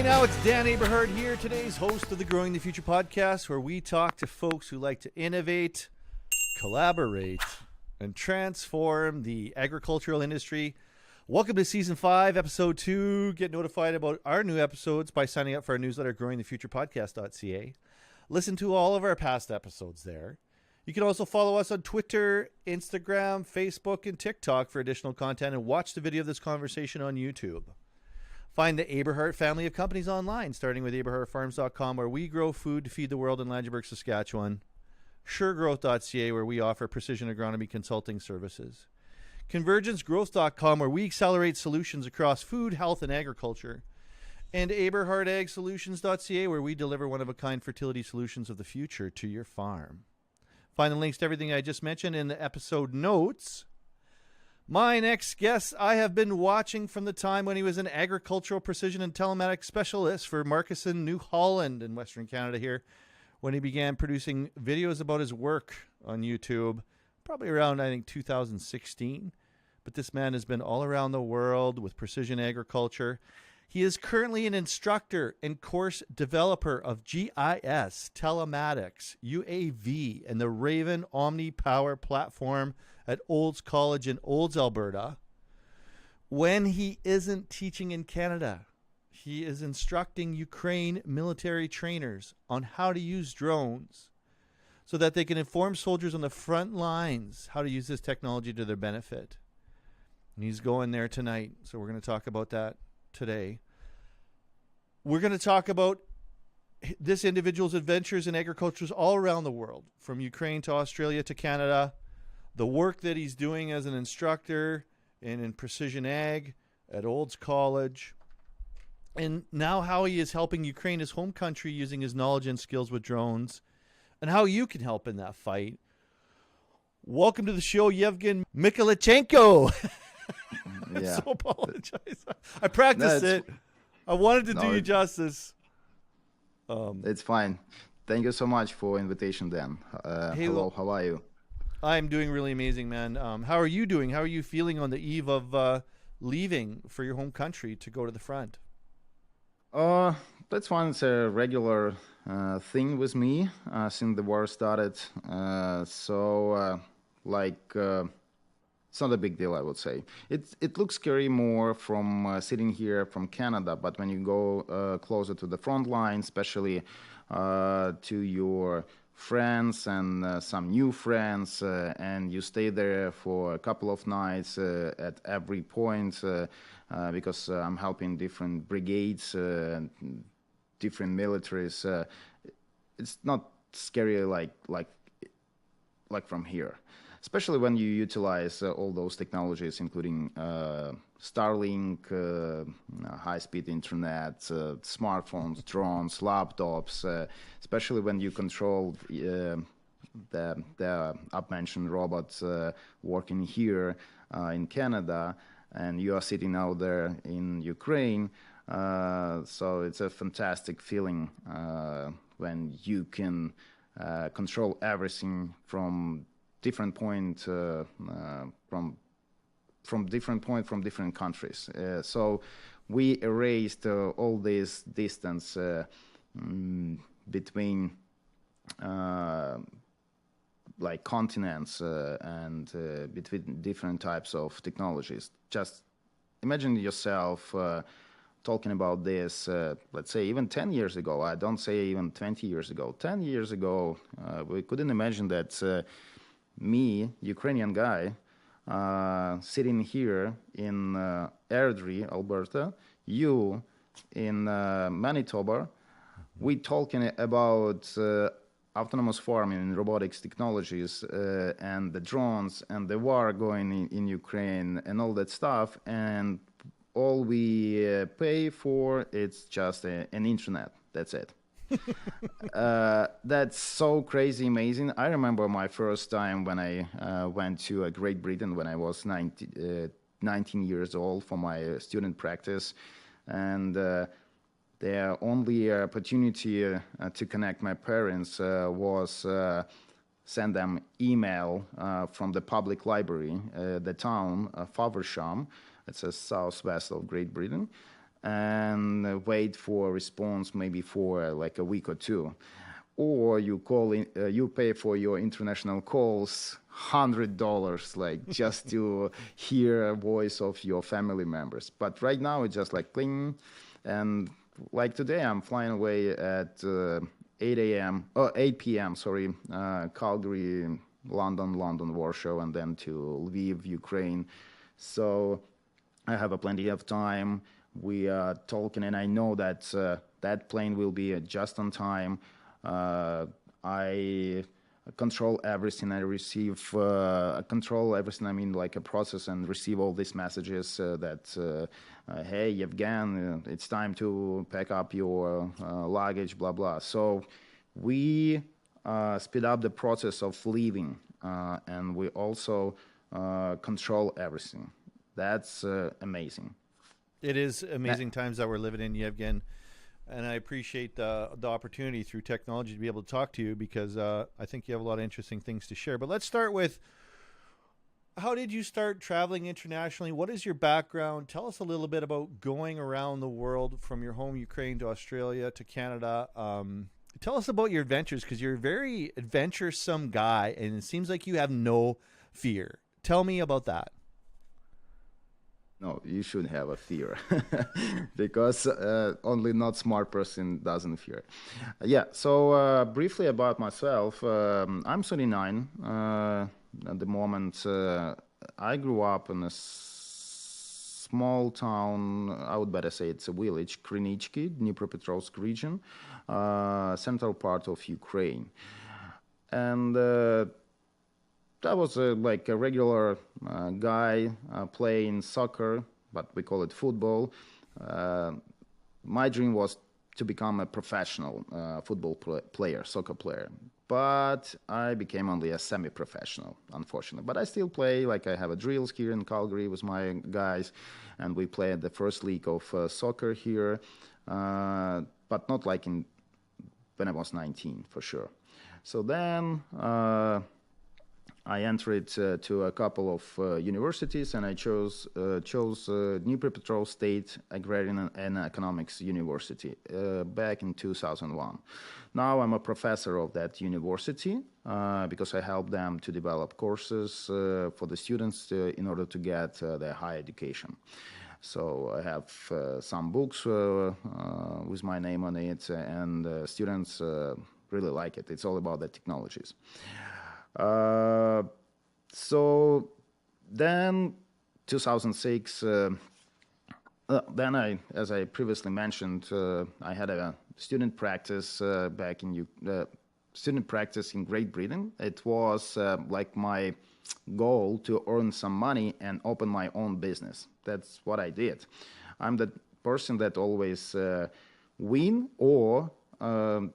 Hey now, it's Dan Aberhart here, today's host of the Growing the Future podcast, where we talk to folks who like to innovate, collaborate, and transform the agricultural industry. Welcome to Season 5, Episode 2. Get notified about our new episodes by signing up for our newsletter, growingthefuturepodcast.ca. Listen to all of our past episodes there. You can also follow us on Twitter, Instagram, Facebook, and TikTok for additional content, and watch the video of this conversation on YouTube. Find the Aberhart family of companies online, starting with aberhartfarms.com, where we grow food to feed the world in Langeberg, Saskatchewan. Suregrowth.ca, where we offer precision agronomy consulting services. ConvergenceGrowth.com, where we accelerate solutions across food, health, and agriculture. And AberhartAgSolutions.ca, where we deliver one-of-a-kind fertility solutions of the future to your farm. Find the links to everything I just mentioned in the episode notes. My next guest, I have been watching from the time when he was an agricultural precision and telematics specialist for Markison, New Holland in Western Canada here, when he began producing videos about his work on YouTube, probably around, I think, 2016. But this man has been all around the world with precision agriculture. He is currently an instructor and course developer of GIS, telematics, UAV, and the Raven Omni Power platform at Olds College in Olds, Alberta. When he isn't teaching in Canada, he is instructing Ukraine military trainers on how to use drones so that they can inform soldiers on the front lines how to use this technology to their benefit. And he's going there tonight, so we're going to talk about that today. We're going to talk about this individual's adventures in agriculture all around the world, from Ukraine to Australia to Canada, the work that he's doing as an instructor and in precision ag at Olds College, and now how he is helping Ukraine, his home country, using his knowledge and skills with drones, and how you can help in that fight. Welcome to the show, Yevgen Mykhaylichenko. Yeah. So apologize. I practiced it. I wanted to do you justice. It's fine. Thank you so much for invitation, Dan. Hey, hello, how are you? I'm doing really amazing, man. How are you doing? How are you feeling on the eve of leaving for your home country to go to the front? That's fine. It's a regular thing with me since the war started. It's not a big deal, I would say. It looks scary more from sitting here from Canada, but when you go closer to the front line, especially to your friends and some new friends, and you stay there for a couple of nights at every point, because I'm helping different brigades, different militaries. It's not scary like from here. Especially when you utilize all those technologies, including Starlink, high-speed internet, smartphones, drones, laptops, especially when you control the up-mentioned robots working here in Canada, and you are sitting out there in Ukraine. So it's a fantastic feeling when you can control everything from different point from different countries. So we erased all this distance between like continents and between different types of technologies. Just imagine yourself talking about this, let's say even 10 years ago. I don't say even 20 years ago. 10 years ago, we couldn't imagine that me, Ukrainian guy, sitting here in Airdrie, Alberta, you in Manitoba, we talking about autonomous farming and robotics technologies and the drones and the war going in Ukraine and all that stuff, and all we pay for it's just an internet. That's it. That's so crazy amazing. I remember my first time when I went to Great Britain when I was 19 years old for my student practice, and the only opportunity to connect my parents was send them email from the public library, the town Faversham. It's a southwest of Great Britain. and wait for a response maybe for like a week or two. Or you call in, you pay for your international calls $100, like just to hear a voice of your family members. But right now it's just like cling, and like today I'm flying away at 8 p.m. Sorry, Calgary, London, Warsaw, and then to Lviv, Ukraine. So I have a plenty of time. We are talking, and I know that that plane will be just on time. I control everything. I receive, control everything. I mean, like a process, and receive all these messages that, hey, Yevgen, it's time to pack up your luggage, blah, blah. So we speed up the process of leaving, and we also control everything. That's amazing. It is amazing times that we're living in, Yevgen. And I appreciate the opportunity through technology to be able to talk to you, because I think you have a lot of interesting things to share. But let's start with, how did you start traveling internationally? What is your background? Tell us a little bit about going around the world from your home Ukraine to Australia to Canada. Tell us about your adventures, because you're a very adventuresome guy, and it seems like you have no fear. Tell me about that. No, you should have a fear, because only not smart person doesn't fear. Yeah, so briefly about myself, I'm 39 at the moment. I grew up in a small town, I would better say it's a village, Krynichki, Dnipropetrovsk region, central part of Ukraine. And I was like a regular guy playing soccer, but we call it football. My dream was to become a professional football player, soccer player. But I became only a semi-professional, unfortunately. But I still play, like I have a drills here in Calgary with my guys, and we play at the first league of soccer here, but not like when I was 19, for sure. So then I entered to a couple of universities, and I chose Dnipropetrovsk State Agrarian and Economics University back in 2001. Now I'm a professor of that university because I help them to develop courses for the students in order to get their higher education. So I have some books with my name on it, and students really like it. It's all about the technologies. So then 2006, then as I previously mentioned, I had a student practice back in student practice in Great Britain. It was like my goal to earn some money and open my own business. That's what I did. I'm the person that always win or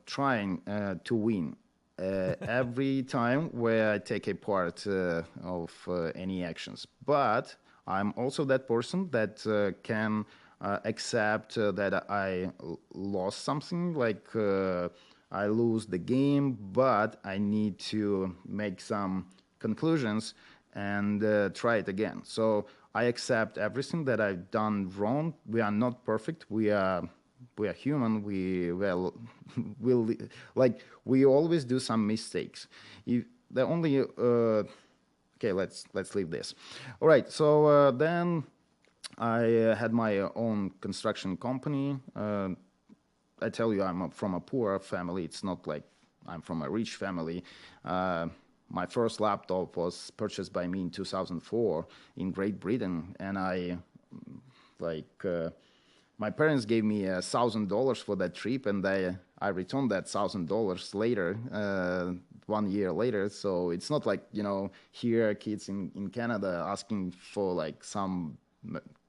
trying to win. Every time where I take a part of any actions. But I'm also that person that can accept that I lost something, like I lose the game, but I need to make some conclusions and try it again. So I accept everything that I've done wrong. We are not perfect. We are human. We always do some mistakes. Okay, let's leave this. All right. So then I had my own construction company. I tell you, I'm from a poor family. It's not like I'm from a rich family. My first laptop was purchased by me in 2004 in Great Britain, and my parents gave me $1,000 for that trip, and I returned that $1,000 later, 1 year later. So it's not like, here kids in Canada asking for like some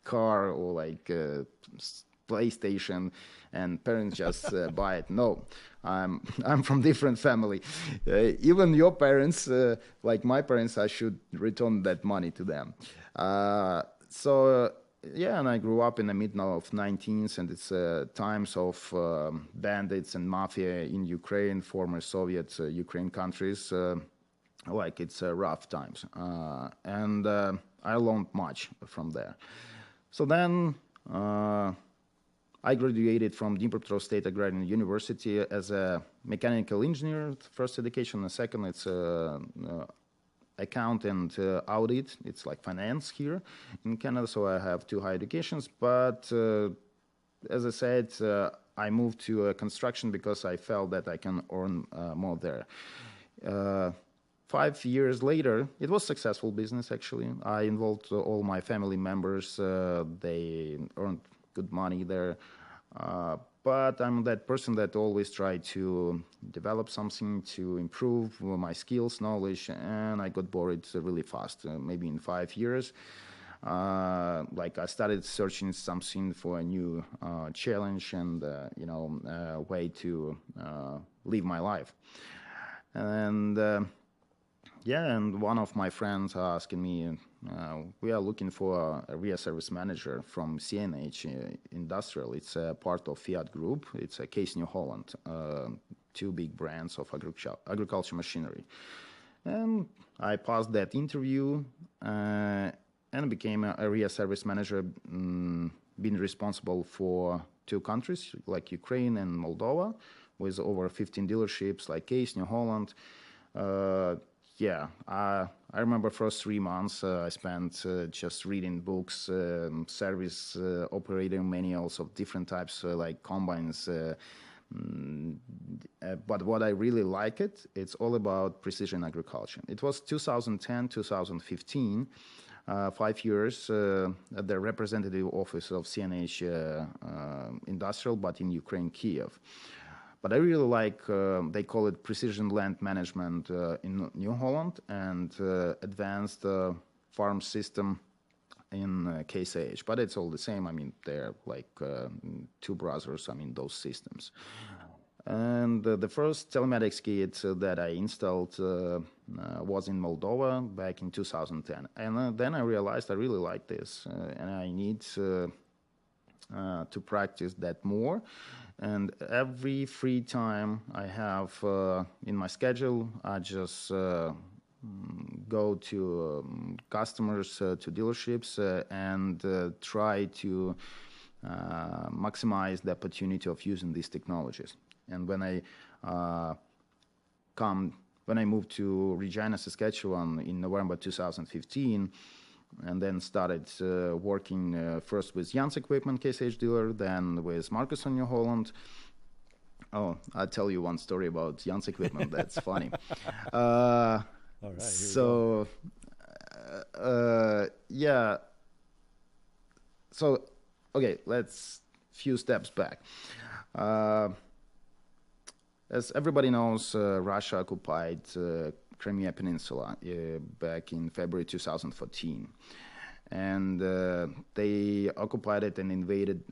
car or like PlayStation, and parents just buy it. No, I'm from different family. Even your parents, like my parents, I should return that money to them. Yeah, and I grew up in the middle of 19th, and it's times of bandits and mafia in Ukraine, former Soviet Ukraine countries. It's rough times. And I learned much from there. So then I graduated from Dnipropetrovsk State Agrarian University as a mechanical engineer, first education, and second it's account and audit. It's like finance here in Canada, so I have two high educations. But as I said, I moved to construction because I felt that I can earn more there. 5 years later, it was successful business actually. I involved all my family members. They earned good money there. But I'm that person that always try to develop something, to improve my skills, knowledge, and I got bored really fast. Maybe in 5 years, like I started searching something for a new challenge and way to live my life. And and one of my friends asking me, we are looking for a real service manager from CNH Industrial. It's a part of Fiat Group. It's a Case New Holland, two big brands of agriculture machinery. And I passed that interview and became a real service manager, being responsible for two countries like Ukraine and Moldova, with over 15 dealerships like Case New Holland. I remember first 3 months I spent just reading books, service operating manuals of different types, like combines. But what I really like it's all about precision agriculture. It was 2010, 2015, 5 years at the representative office of CNH Industrial, but in Ukraine, Kiev. But I really like, they call it precision land management in New Holland and advanced farm system in KSH. But it's all the same. I mean, they're like two brothers, I mean, those systems. And the first telematics kit that I installed was in Moldova back in 2010. And then I realized I really like this and I need to practice that more. And every free time I have in my schedule, I just go to customers, to dealerships, and try to maximize the opportunity of using these technologies. And when I moved to Regina, Saskatchewan in November 2015, and then started working first with Jan's Equipment KSH dealer, then with Marcus on New Holland. Oh, I'll tell you one story about Jan's Equipment. That's funny. All right. So, So, okay, let's few steps back. As everybody knows, Russia occupied Crimea Peninsula back in February 2014. And they occupied it and invaded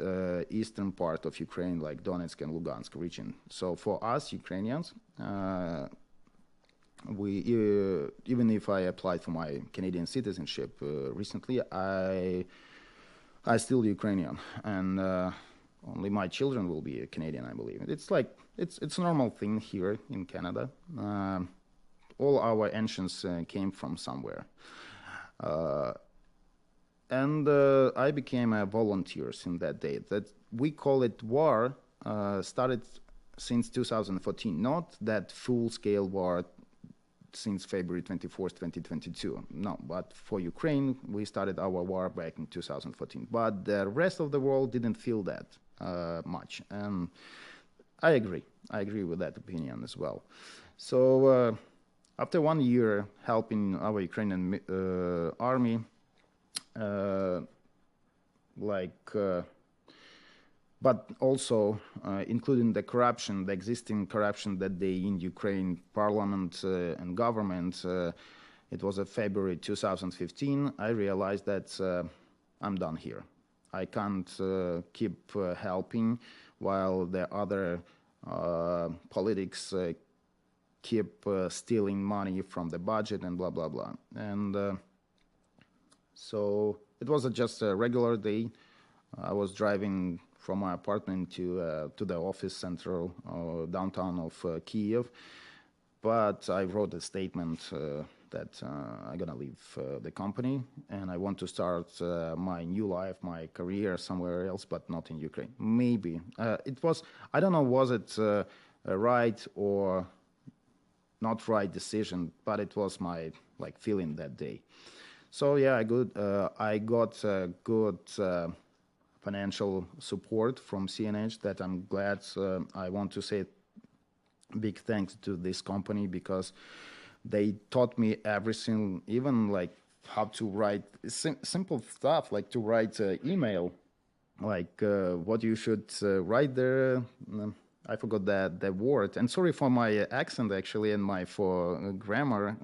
eastern part of Ukraine, like Donetsk and Lugansk region. So for us, Ukrainians, we even if I applied for my Canadian citizenship recently, I still Ukrainian. And only my children will be Canadian, I believe. It's like, it's a normal thing here in Canada. All our ancients came from somewhere. And I became a volunteer in that day. That we call it war, started since 2014, not that full-scale war since February 24th, 2022. No, but for Ukraine, we started our war back in 2014. But the rest of the world didn't feel that much. And I agree with that opinion as well. So after 1 year helping our Ukrainian army, but also including the corruption, the existing corruption that they in Ukraine parliament and government, it was February 2015, I realized that I'm done here. I can't keep helping while the other politics keep stealing money from the budget and blah, blah, blah. And so it was just a regular day. I was driving from my apartment to the office central downtown of Kiev. But I wrote a statement that I'm gonna leave the company and I want to start my new life, my career somewhere else, but not in Ukraine. Maybe it was, I don't know, was it a right or not right decision, but it was my feeling that day. So yeah, I got good financial support from CNH that I'm glad. I want to say big thanks to this company because they taught me everything, even how to write simple stuff, like to write email, what you should write there. I forgot that word. And sorry for my accent, actually, and for grammar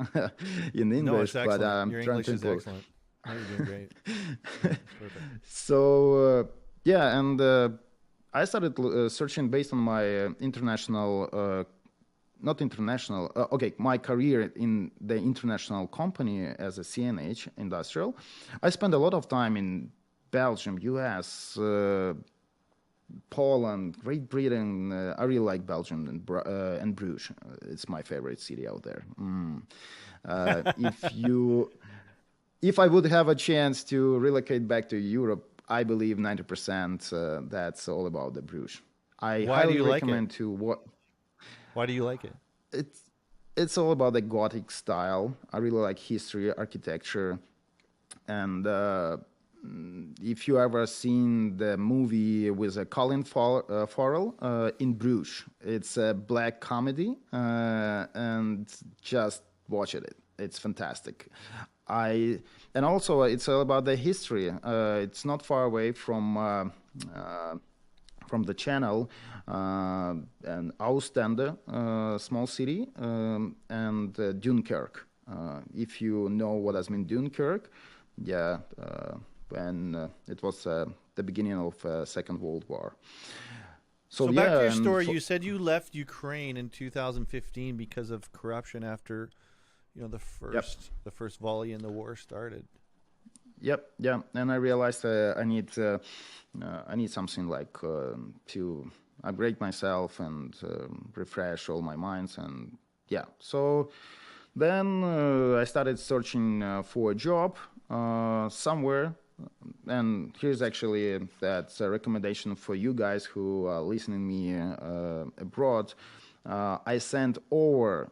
in English. No, it's excellent. But I'm Your trying English to is excellent. No, you're doing great. Perfect. So, yeah, and I started searching based on my my career in the international company as a CNH industrial. I spent a lot of time in Belgium, US, Poland, Great Britain. I really like Belgium and Bruges. It's my favorite city out there. If I would have a chance to relocate back to Europe, I believe 90% that's all about the Bruges. I highly recommend to what. Why do you like it? It's all about the Gothic style. I really like history, architecture, and if you ever seen the movie with Colin Farrell, In Bruges, it's a black comedy, and just watch it. It's fantastic. And also it's all about the history. It's not far away from the channel, and Ostende, small city, and Dunkirk. If you know what has been Dunkirk, yeah, when it was the beginning of Second World War. So back to your story, you said you left Ukraine in 2015 because of corruption after, the first volley in the war started. Yep, yeah, and I realized I need something to upgrade myself and refresh all my minds, and yeah. So then I started searching for a job somewhere, and here's actually that's a recommendation for you guys who are listening me abroad. I sent over,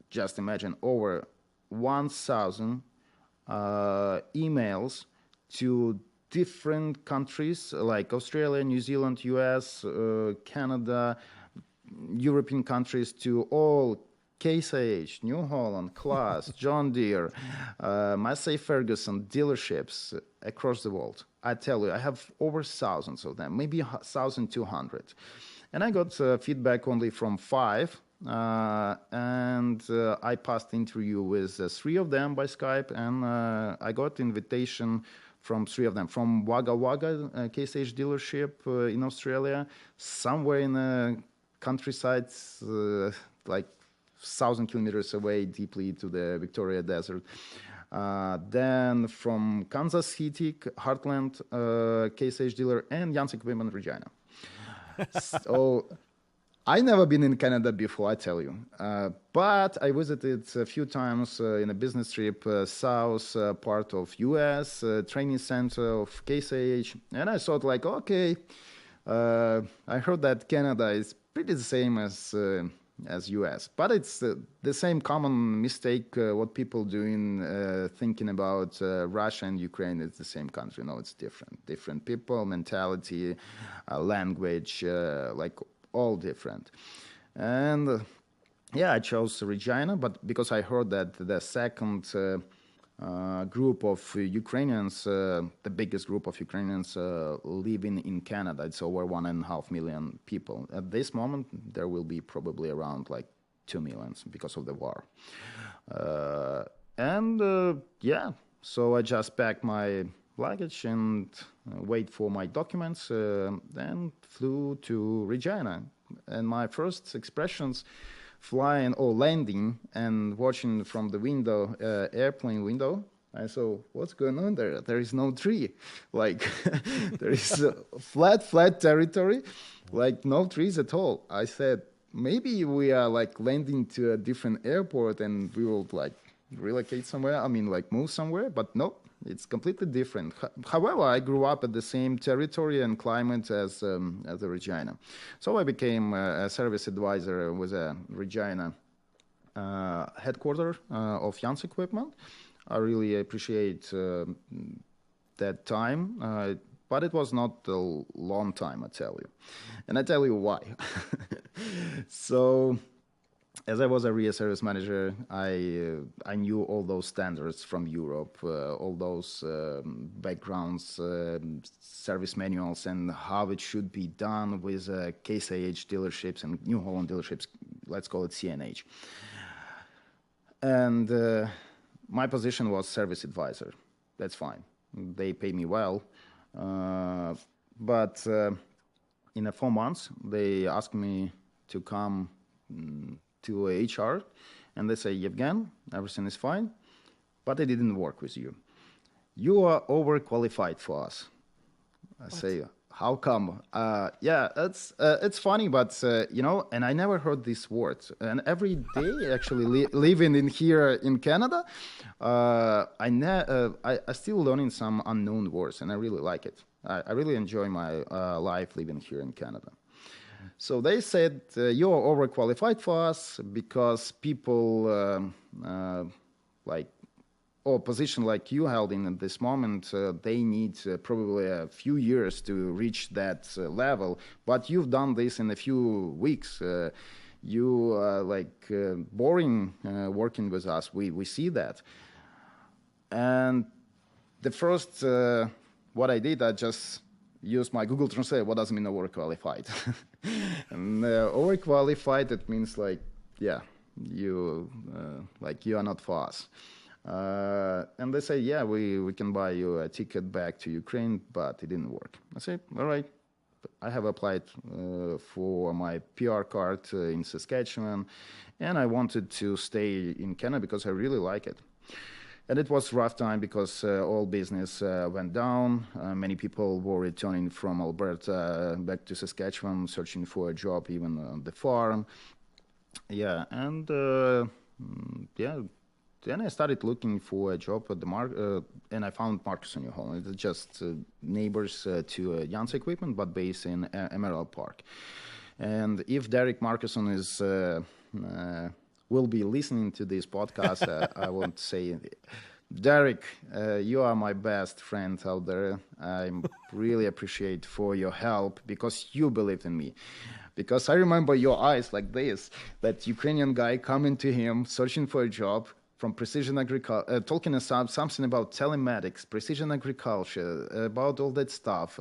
just imagine, over 1,000 emails to different countries like Australia, New Zealand, US, Canada, European countries, to all Case IH, New Holland, Claas, John Deere, Massey Ferguson dealerships across the world. I tell you, I have over thousands of them, maybe 1,200. And I got feedback only from 5. And I passed interview with 3 of them by Skype, and I got invitation from 3 of them, from Wagga Wagga Case IH dealership in Australia, somewhere in the countryside, 1,000 kilometers away, deeply to the Victoria Desert. Then from Kansas City, Heartland Case IH dealer, and Janssen Equipment Regina. So I never been in Canada before, I tell you. But I visited a few times in a business trip, south part of US, training center of Case IH. And I thought okay, I heard that Canada is pretty the same as US. But it's the same common mistake what people doing, thinking about Russia and Ukraine is the same country. No, it's different. Different people, mentality, language, all different. And I chose Regina, but because I heard that the second group of Ukrainians, the biggest group of Ukrainians living in Canada, it's over 1.5 million people. At this moment, there will be probably around 2 million because of the war. So I just packed my luggage and wait for my documents, then flew to Regina. And my first expressions flying or landing and watching from the window, airplane window, I saw, what's going on there? There is no tree. There is a flat territory, no trees at all. I said, maybe we are landing to a different airport and we will relocate somewhere. I mean, like move somewhere, but no, it's completely different. However, I grew up at the same territory and climate as the Regina. So I became a service advisor with a Regina headquarter of Jan's Equipment. I really appreciate that time, but it was not a long time, I tell you. And I tell you why. So, as I was a real service manager, I knew all those standards from Europe, all those backgrounds, service manuals, and how it should be done with Case IH dealerships and New Holland dealerships, let's call it CNH. And my position was service advisor. That's fine. They pay me well. But in 4 months, they asked me to come to HR, and they say, Yevgen, everything is fine, but it didn't work with you. You are overqualified for us. I say, how come? Yeah, it's funny, but you know, and I never heard this word. And every day, actually, living in here in Canada, I still learning some unknown words, and I really like it. I really enjoy my life living here in Canada. So they said, you're overqualified for us because people like, or position like you held in at this moment, they need probably a few years to reach that level. But you've done this in a few weeks. You are like boring working with us. We see that. And the first, what I did, I just used my Google Translate. What does it mean overqualified? And overqualified, it means like, yeah, you like you are not for us. And they say, yeah, we can buy you a ticket back to Ukraine, but it didn't work. I say, all right. I have applied for my PR card in Saskatchewan, and I wanted to stay in Canada because I really like it. And it was rough time because all business went down. Many people were returning from Alberta back to Saskatchewan, searching for a job even on the farm. Yeah, and yeah. Then I started looking for a job at the and I found Marcus in New Holland. It's just neighbors to Jan's Equipment, but based in Emerald Park. And if Derek Marcuson is will be listening to this podcast, I want to say, Derek, you are my best friend out there. I really appreciate for your help because you believed in me. Because I remember your eyes like this, that Ukrainian guy coming to him, searching for a job, from precision agriculture, talking something about telematics, precision agriculture, about all that stuff,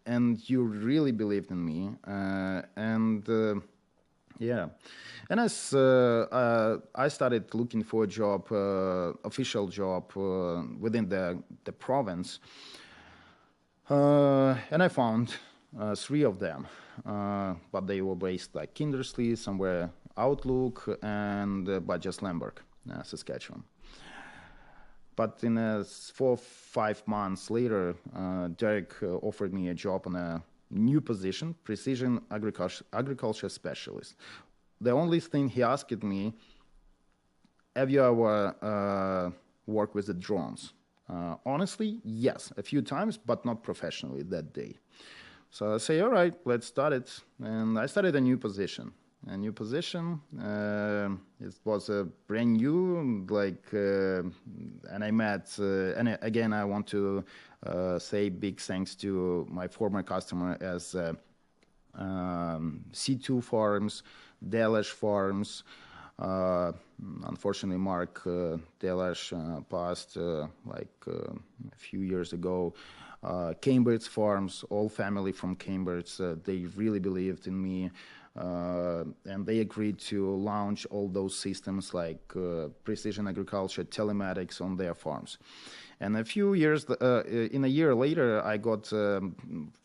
and you really believed in me, yeah. And as I started looking for a job, official job within the province, and I found 3 of them, but they were based like Kindersley, somewhere Outlook, and Badges Lemberg. Saskatchewan. But in 4 or 5 months later, Derek offered me a job on a new position, precision agriculture specialist. The only thing he asked me, have you ever worked with the drones? Honestly, yes, a few times, but not professionally that day. So I say, all right, let's start it. And I started a new position. It was a brand new, like, and I met, and again, I want to say big thanks to my former customer as C2 Farms, Delish Farms. Unfortunately, Mark Delish passed like a few years ago. Cambridge Farms, all family from Cambridge, they really believed in me. And they agreed to launch all those systems like precision agriculture, telematics on their farms. And a year later, I got a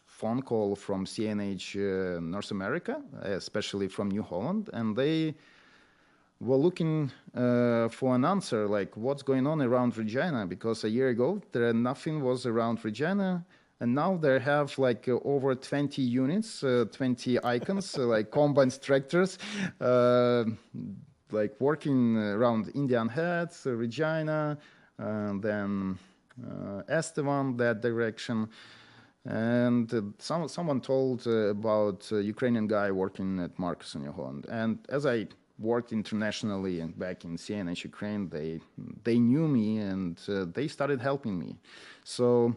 phone call from CNH North America, especially from New Holland, and they were looking for an answer, like what's going on around Regina, because a year ago, nothing was around Regina. And now they have like over 20 units, 20 icons, like combines, tractors. like working around Indian Head, Regina, then Estevan, that direction. And someone told about a Ukrainian guy working at Marcus in New Holland. And as I worked internationally and back in CNH Ukraine, they knew me and they started helping me. So,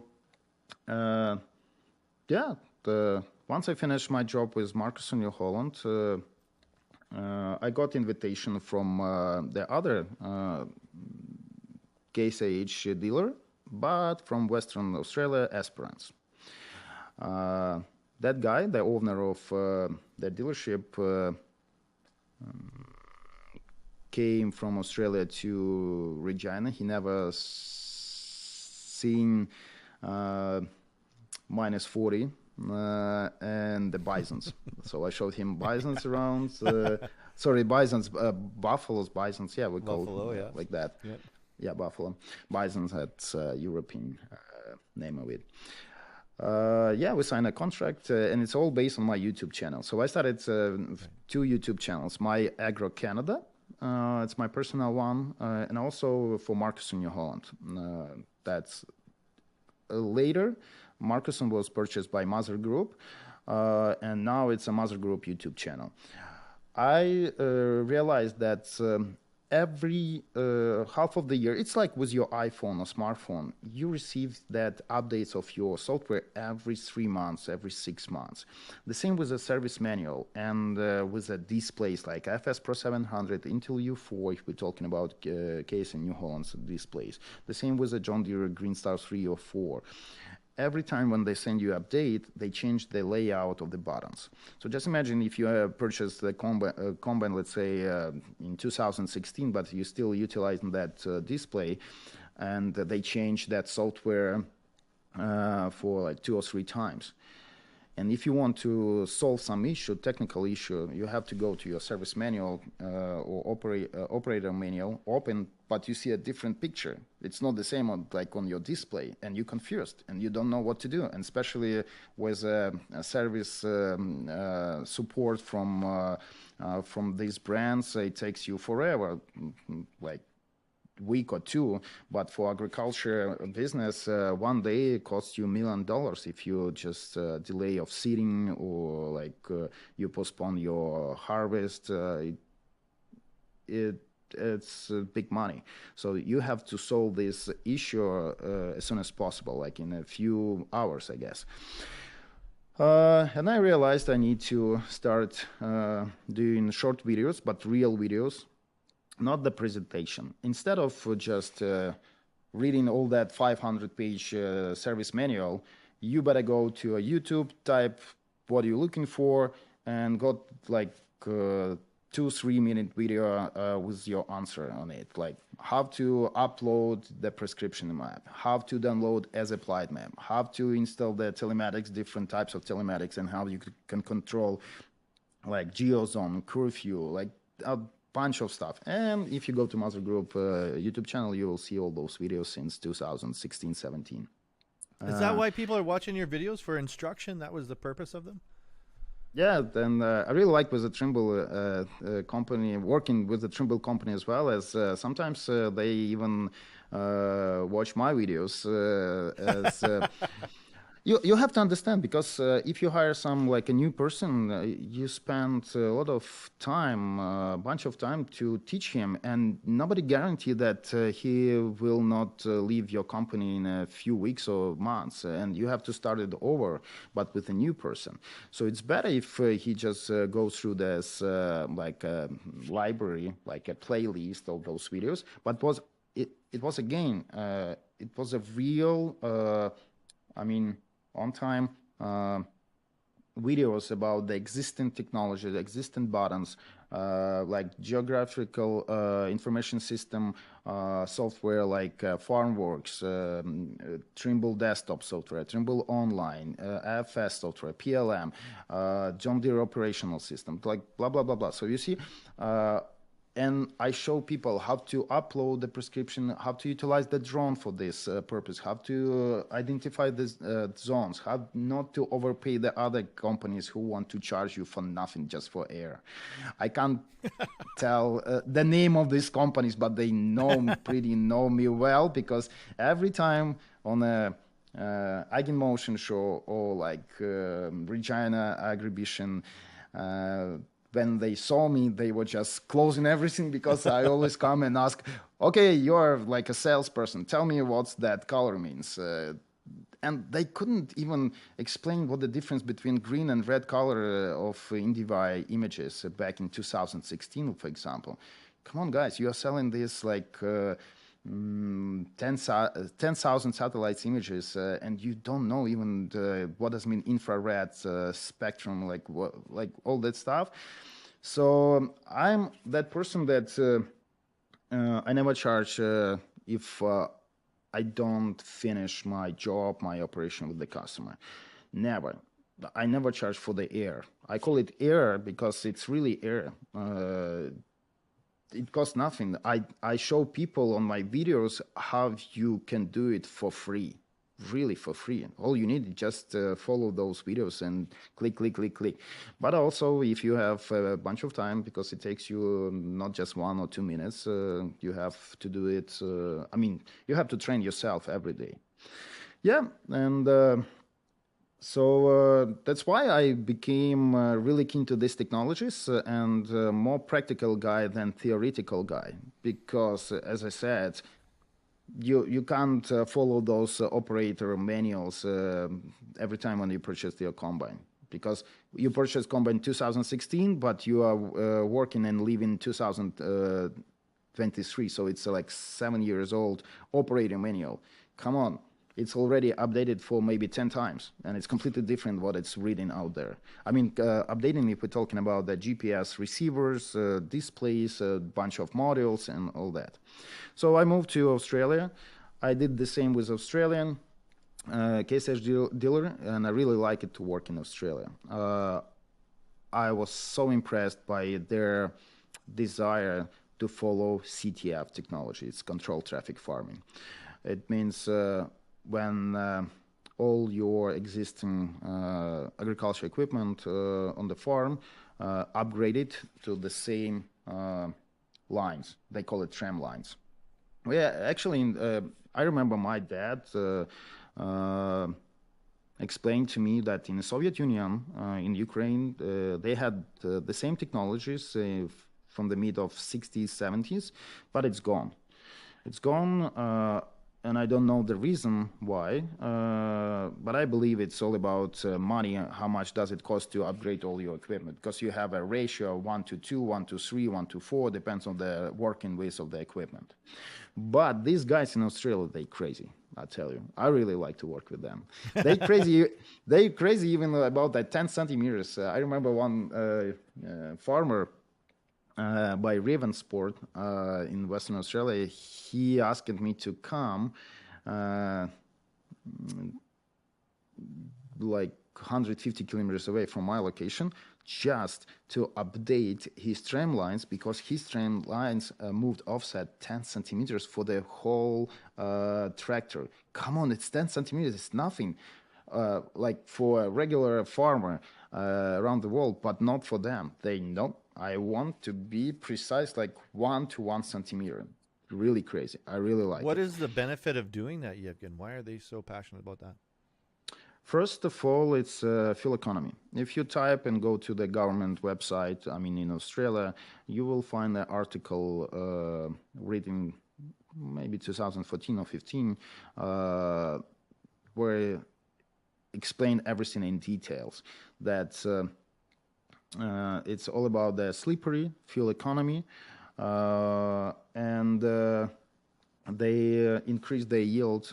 once I finished my job with Marcus in New Holland, I got invitation from the other Case AH dealer, but from Western Australia, Esperance. That guy, the owner of the dealership, came from Australia to Regina. He never seen minus 40 and the bisons. So I showed him bisons around. Bisons, buffaloes, bisons. Yeah, we call it like that. Yep. Yeah, buffalo. Bisons had European name of it. We signed a contract, and it's all based on my YouTube channel. So I started 2 YouTube channels. My Agro Canada, it's my personal one, and also for Marcus in New Holland. That's later. Marcuson was purchased by Mother Group, and now it's a Mother Group YouTube channel. I realized that every half of the year, it's like with your iPhone or smartphone, you receive that updates of your software every 3 months, every 6 months. The same with the service manual and with the displays like FS Pro 700, Intel U4, if we're talking about case in New Holland's displays. The same with the John Deere Green Star 3 or 4. Every time when they send you update, they change the layout of the buttons. So just imagine if you purchased the combine, let's say in 2016, but you're still utilizing that display, and they change that software for like 2 or 3 times. And if you want to solve some issue, technical issue, you have to go to your service manual or operator manual, open, but you see a different picture. It's not the same on your display, and you're confused, and you don't know what to do. And especially with service support from these brands, it takes you forever, like week or 2, but for agriculture business, 1 day costs you $1 million if you just delay of seeding or like you postpone your harvest. It's big money. So you have to solve this issue as soon as possible, like in a few hours, I guess. And I realized I need to start doing short videos, but real videos. Not the presentation. Instead of just reading all that 500-page service manual, you better go to a YouTube, type what you're looking for, and got like 2-3 minute video with your answer on it, like how to upload the prescription map, how to download as applied map, how to install the telematics, different types of telematics, and how you can control like geozone, curfew, like bunch of stuff. And if you go to Mother Group YouTube channel, you will see all those videos since 2016-17. Is that why people are watching your videos, for instruction? That was the purpose of them? Yeah, and I really like with the Trimble company, working with the Trimble company as well, as sometimes they even watch my videos as You have to understand, because if you hire like a new person, you spend a lot of time, a bunch of time to teach him, and nobody guarantee that he will not leave your company in a few weeks or months, and you have to start it over, but with a new person. So it's better if he just goes through this like a library, like a playlist of those videos. But it was again, it was a real, on-time videos about the existing technology, the existing buttons, like geographical information system software like FarmWorks, Trimble desktop software, Trimble online, AFS software, PLM, John Deere operational system, like blah, blah, blah, blah. So you see, and I show people how to upload the prescription, how to utilize the drone for this purpose, how to identify the zones, how not to overpay the other companies who want to charge you for nothing, just for air. I can't tell the name of these companies, but they know me well, because every time on a Eigenmotion show or like Regina Agribition, when they saw me, they were just closing everything, because I always come and ask, okay, you're like a salesperson, tell me what that color means. And they couldn't even explain what the difference between green and red color of Indivai images back in 2016, for example. Come on, guys, you are selling this like 10,000 satellites images, and you don't know even what does mean infrared spectrum, like all that stuff. So I'm that person that I never charge if I don't finish my job, my operation with the customer. Never. I never charge for the air. I call it air because it's really air. It costs nothing. I show people on my videos how you can do it for free, really for free. All you need is just follow those videos and click. But also, if you have a bunch of time, because it takes you not just 1 or 2 minutes, you have to do it. You have to train yourself every day. Yeah, and so that's why I became really keen to these technologies and more practical guy than theoretical guy. Because, as I said, you can't follow those operator manuals every time when you purchase your combine. Because you purchased combine 2016, but you are working and living 2023. So it's like 7 years old operator manual. Come on. It's already updated for maybe 10 times, and it's completely different what it's reading out there. Updating, if we're talking about the GPS receivers, displays, a bunch of modules, and all that. So I moved to Australia. I did the same with Australian KSH dealer, and I really like it to work in Australia. I was so impressed by their desire to follow CTF technology. It's controlled traffic farming. It means when all your existing agriculture equipment on the farm upgraded to the same lines. They call it tram lines. Yeah, actually, I remember my dad explained to me that in the Soviet Union, in Ukraine, they had the same technologies from the mid of 60s, 70s, but it's gone. It's gone. And I don't know the reason why, but I believe it's all about money. How much does it cost to upgrade all your equipment? Because you have a ratio of 1:2, 1:3, 1:4, depends on the working ways of the equipment. But these guys in Australia, they crazy, I tell you. I really like to work with them. They crazy even about that 10 centimeters. I remember one farmer by Ravensport in Western Australia, he asked me to come like 150 kilometers away from my location just to update his tram lines, because his tram lines moved offset 10 centimeters for the whole tractor. Come on, it's 10 centimeters, it's nothing. Like for a regular farmer around the world, but not for them. They know. I want to be precise, like 1 to 1 centimeter. Really crazy. I really like it. What is the benefit of doing that, Yevgen? Why are they so passionate about that? First of all, it's fuel economy. If you type and go to the government website, in Australia, you will find an article written maybe 2014 or 15, where explain everything in details. That it's all about the slippery fuel economy, and they increase their yield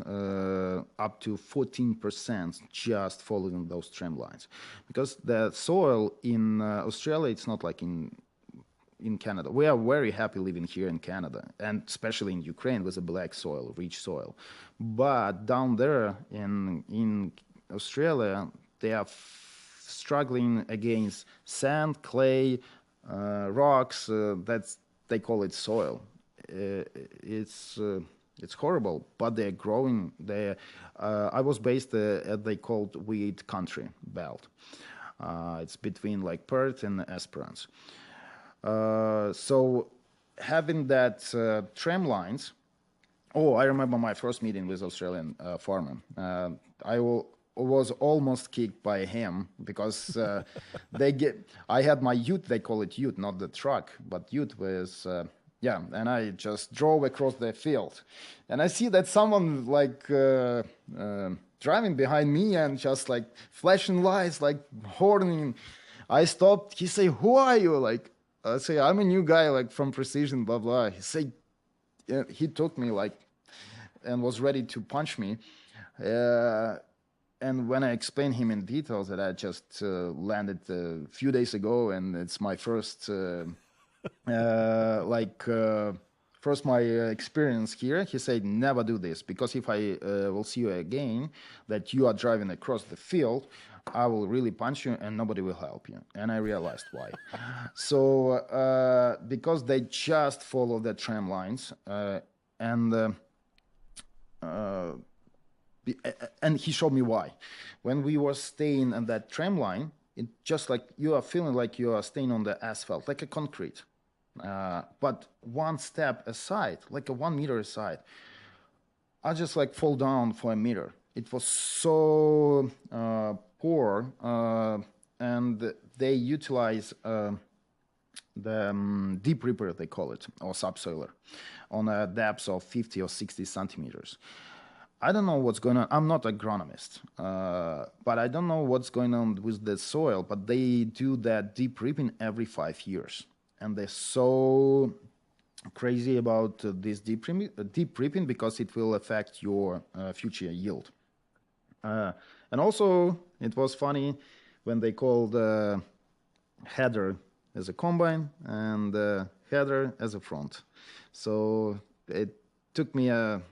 up to 14% just following those tram lines. Because the soil in Australia, it's not like in Canada. We are very happy living here in Canada, and especially in Ukraine with a black soil, rich soil. But down there in Australia, they are struggling against sand, clay, rocks. That's they call it soil. It's horrible, but they're growing. I was based at they called wheat country belt. It's between like Perth and Esperance. So having that tram lines. Oh, I remember my first meeting with Australian farmer. Was almost kicked by him because I had my ute, they call it ute, not the truck, but ute was, and I just drove across the field. And I see that someone like driving behind me and just like flashing lights, like horning. I stopped, he say, who are you? Like, I say, I'm a new guy, like from Precision, blah, blah. He say, he took me like, and was ready to punch me. And when I explained him in details that I just landed a few days ago, and it's my first, first my experience here, he said, never do this, because if I will see you again, that you are driving across the field, I will really punch you and nobody will help you. And I realized why. So, because they just follow the tram lines, and he showed me why. When we were staying on that tram line, it just like you are feeling like you are staying on the asphalt, like a concrete. But one step aside, like a 1 meter aside, I just like fall down for a meter. It was so poor, and they utilize the deep ripper, they call it, or subsoiler, on a depth of 50 or 60 centimeters. I don't know what's going on. I'm not an agronomist, but I don't know what's going on with the soil, but they do that deep ripping every 5 years. And they're so crazy about this deep ripping because it will affect your future yield. And also, it was funny when they called header as a combine and header as a front. So it took me a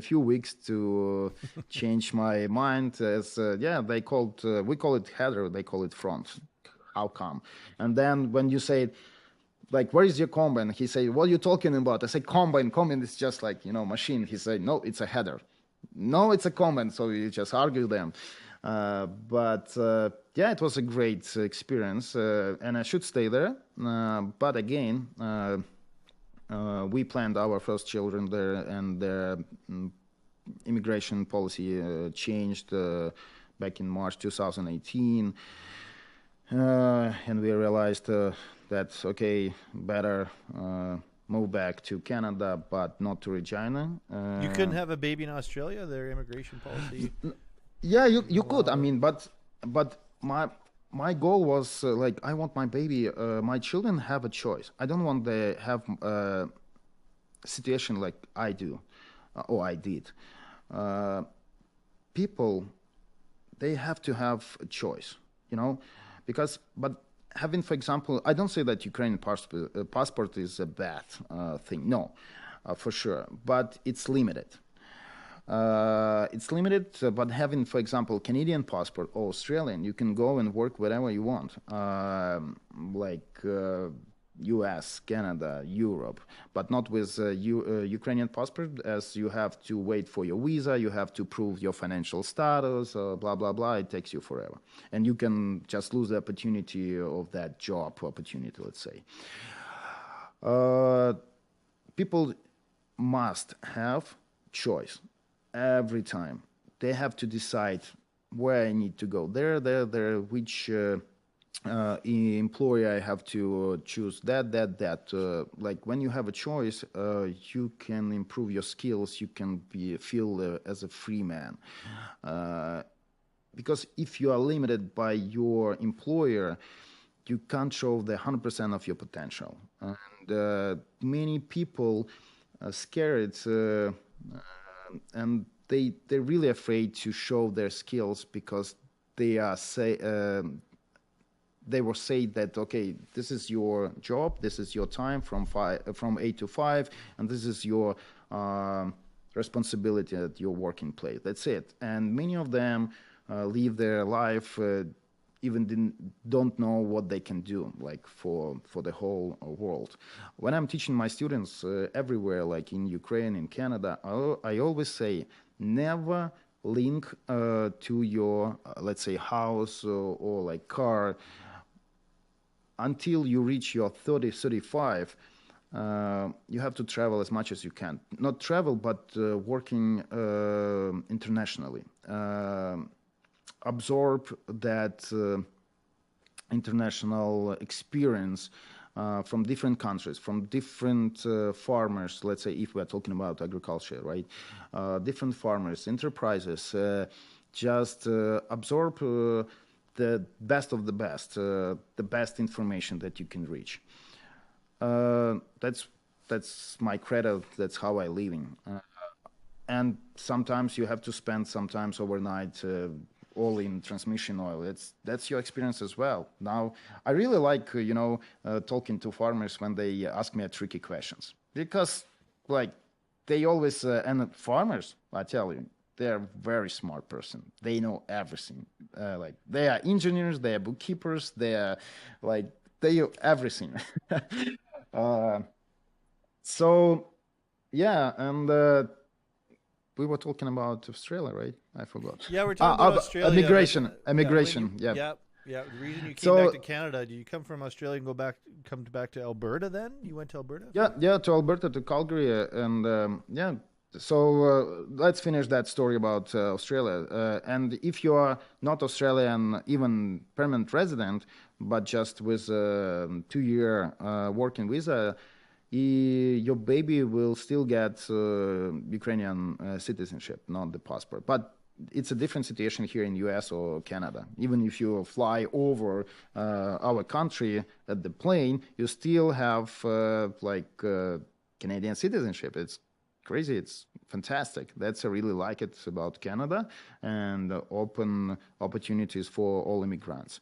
few weeks to change my mind. As they called we call it header, they call it front. How come? And then when you say, like, where is your combine? He said, what are you talking about? I say, combine is just like, machine. He said, no, it's a header. No, it's a combine. So you just argue them. But it was a great experience, and I should stay there. But again, we planned our first children there, and the immigration policy changed back in March 2018. And we realized that's okay, better move back to Canada, but not to Regina. You couldn't have a baby in Australia, their immigration policy? Yeah, you could. I mean, but my goal was like, I want my baby, my children have a choice. I don't want they have a situation like I do, or I did. People, they have to have a choice, because, but having, for example, I don't say that Ukrainian passport is a bad thing. No, for sure, but it's limited. But having, for example, Canadian passport or Australian, you can go and work wherever you want, US, Canada, Europe, but not with Ukrainian passport, as you have to wait for your visa, you have to prove your financial status, blah, blah, blah. It takes you forever. And you can just lose the opportunity of that job opportunity, let's say. People must have choice every time. They have to decide where I need to go. There, which employer I have to choose, that. Like when you have a choice, you can improve your skills. You can feel as a free man. Because if you are limited by your employer, you can't show the 100% of your potential. And many people are scared, and they're really afraid to show their skills because they will say that, okay, this is your job, this is your time from 8 to 5, and this is your responsibility at your working place. That's it. And many of them live their life even don't know what they can do, like for the whole world. When I'm teaching my students everywhere, like in Ukraine, in Canada, I always say, never link to your, let's say, house or like car until you reach your 30, 35. You have to travel as much as you can. Not travel, but working internationally. Absorb that international experience from different countries, from different farmers. Let's say if we're talking about agriculture, right? Different farmers, enterprises. Just absorb the best of the best information that you can reach. That's my credo. That's how I living. And sometimes you have to spend sometimes overnight all in transmission oil. That's your experience as well. Now, I really like, talking to farmers when they ask me tricky questions. Because, like, they always, and farmers, I tell you, they're a very smart person. They know everything. Like, they are engineers, they are bookkeepers, they are, like, they know everything. So, yeah, and we were talking about Australia, right? I forgot. Yeah, we're talking about Australia. Immigration. Yeah. The reason you came back to Canada, do you come from Australia and come back to Alberta then? You went to Alberta? Yeah, to Alberta, to Calgary, and yeah. So let's finish that story about Australia. And if you are not Australian, even permanent resident, but just with a 2-year working visa, your baby will still get Ukrainian citizenship, not the passport. But it's a different situation here in US or Canada. Even if you fly over our country at the plane, you still have Canadian citizenship. It's crazy. It's fantastic. I really like it about Canada, and open opportunities for all immigrants.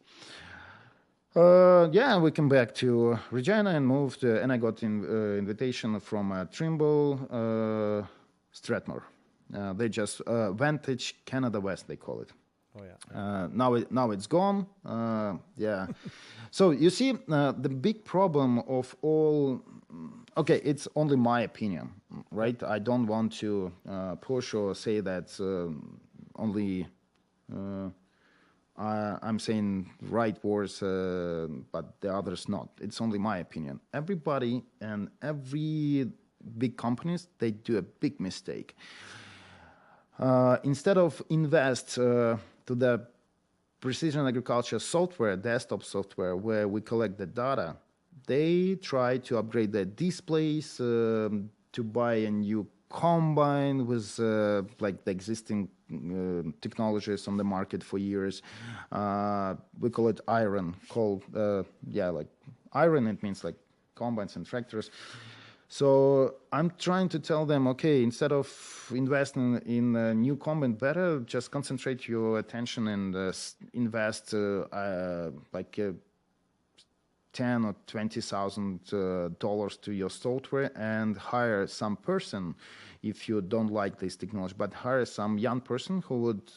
We came back to Regina and moved, and I got invitation from Trimble, Strathmore. They just Vantage Canada West, they call it. Oh yeah. Now it's gone. Yeah. So you see, the big problem of all. Okay, it's only my opinion, right? I don't want to push or say that only. I'm saying right words, but the others not. It's only my opinion. Everybody and every big companies, they do a big mistake. Instead of invest to the precision agriculture software, desktop software, where we collect the data, they try to upgrade the displays, to buy a new combine with like the existing technologies on the market for years. We call it iron. Like iron, it means like combines and tractors. So I'm trying to tell them, okay, instead of investing in a new combine, better just concentrate your attention and invest $10,000 or $20,000 to your software and hire some person if you don't like this technology, but hire some young person who would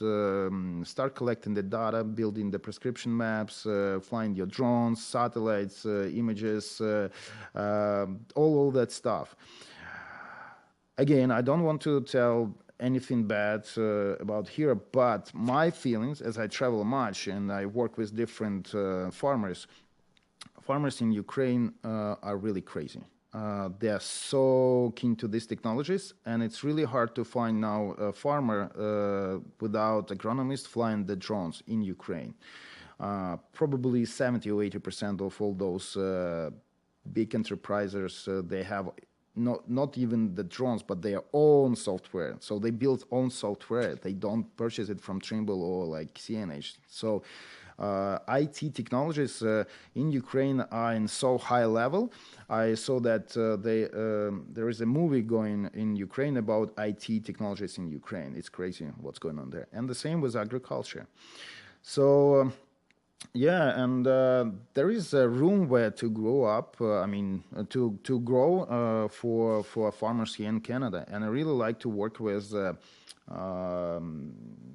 start collecting the data, building the prescription maps, flying your drones, satellites, images, all that stuff. Again, I don't want to tell anything bad about here, but my feelings, as I travel much and I work with different farmers in Ukraine are really crazy. They are so keen to these technologies, and it's really hard to find now a farmer without agronomist flying the drones in Ukraine. Probably 70 or 80% of all those big enterprises, they have not even the drones, but their own software. So they build own software. They don't purchase it from Trimble or like CNH. So IT technologies in Ukraine are in so high level. I saw that there is a movie going in Ukraine about IT technologies in Ukraine. It's crazy what's going on there. And the same with agriculture. So Yeah, and there is a room where to grow up. To grow for farmers here in Canada, and I really like to work with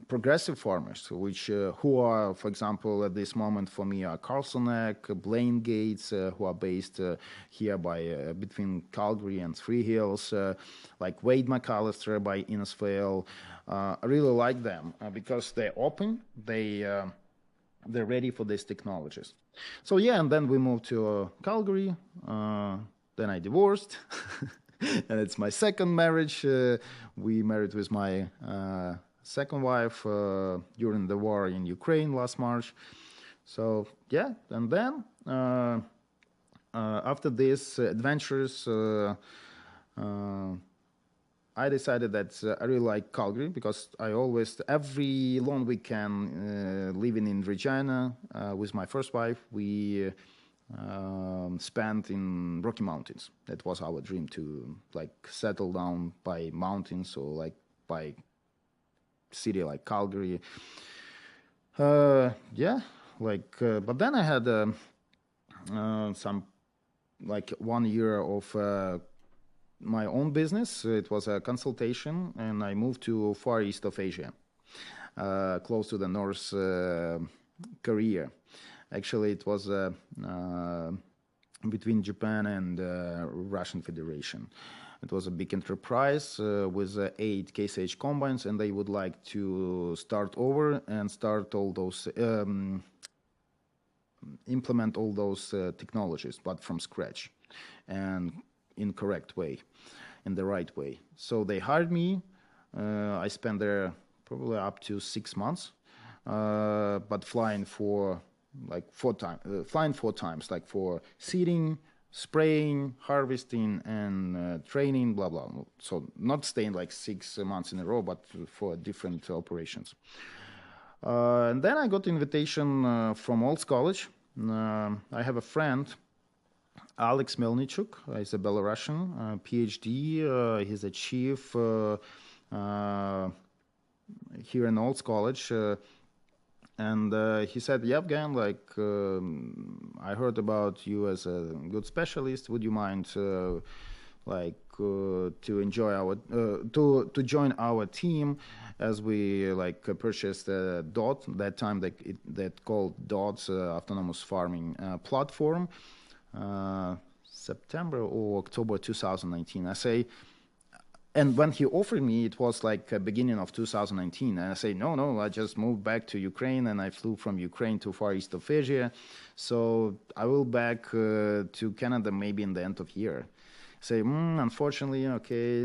progressive farmers, which who are, for example, at this moment for me are Carlsonek, Blaine Gates, who are based here by between Calgary and Three Hills, like Wade McAllister by Innisfail. I really like them because they're open. They're ready for these technologies. So yeah, and then we moved to Calgary. Then I divorced, and it's my second marriage. We married with my second wife during the war in Ukraine last March. So yeah, and then after these adventures, I decided that I really like Calgary because I always, every long weekend, living in Regina with my first wife, we spent in Rocky Mountains. That was our dream to like settle down by mountains or like by city like Calgary. But then I had some like 1 year of my own business. It was a consultation, and I moved to Far East of Asia, close to the North Korea. Actually, it was between Japan and Russian Federation. It was a big enterprise with 8 Case IH combines, and they would like to start over and start all those, implement all those technologies, but from scratch and in correct way, in the right way. So they hired me. I spent there probably up to 6 months, but flying for like 4 times, like for seeding, spraying, harvesting, and training, blah, blah. So not staying like 6 months in a row, but for different operations. And then I got invitation from Olds College. I have a friend, Alex Melnichuk. He's a Belarusian PhD. He's a chief here in Olds College. And he said, Yevgen, I heard about you as a good specialist. Would you mind to enjoy our to join our team as we purchased a DOT, that time that called DOT's autonomous farming platform, September or October 2019. I say, and when he offered me, it was like beginning of 2019. And I say, no, I just moved back to Ukraine, and I flew from Ukraine to Far East of Asia. So I will back to Canada maybe in the end of year. Say, unfortunately, okay,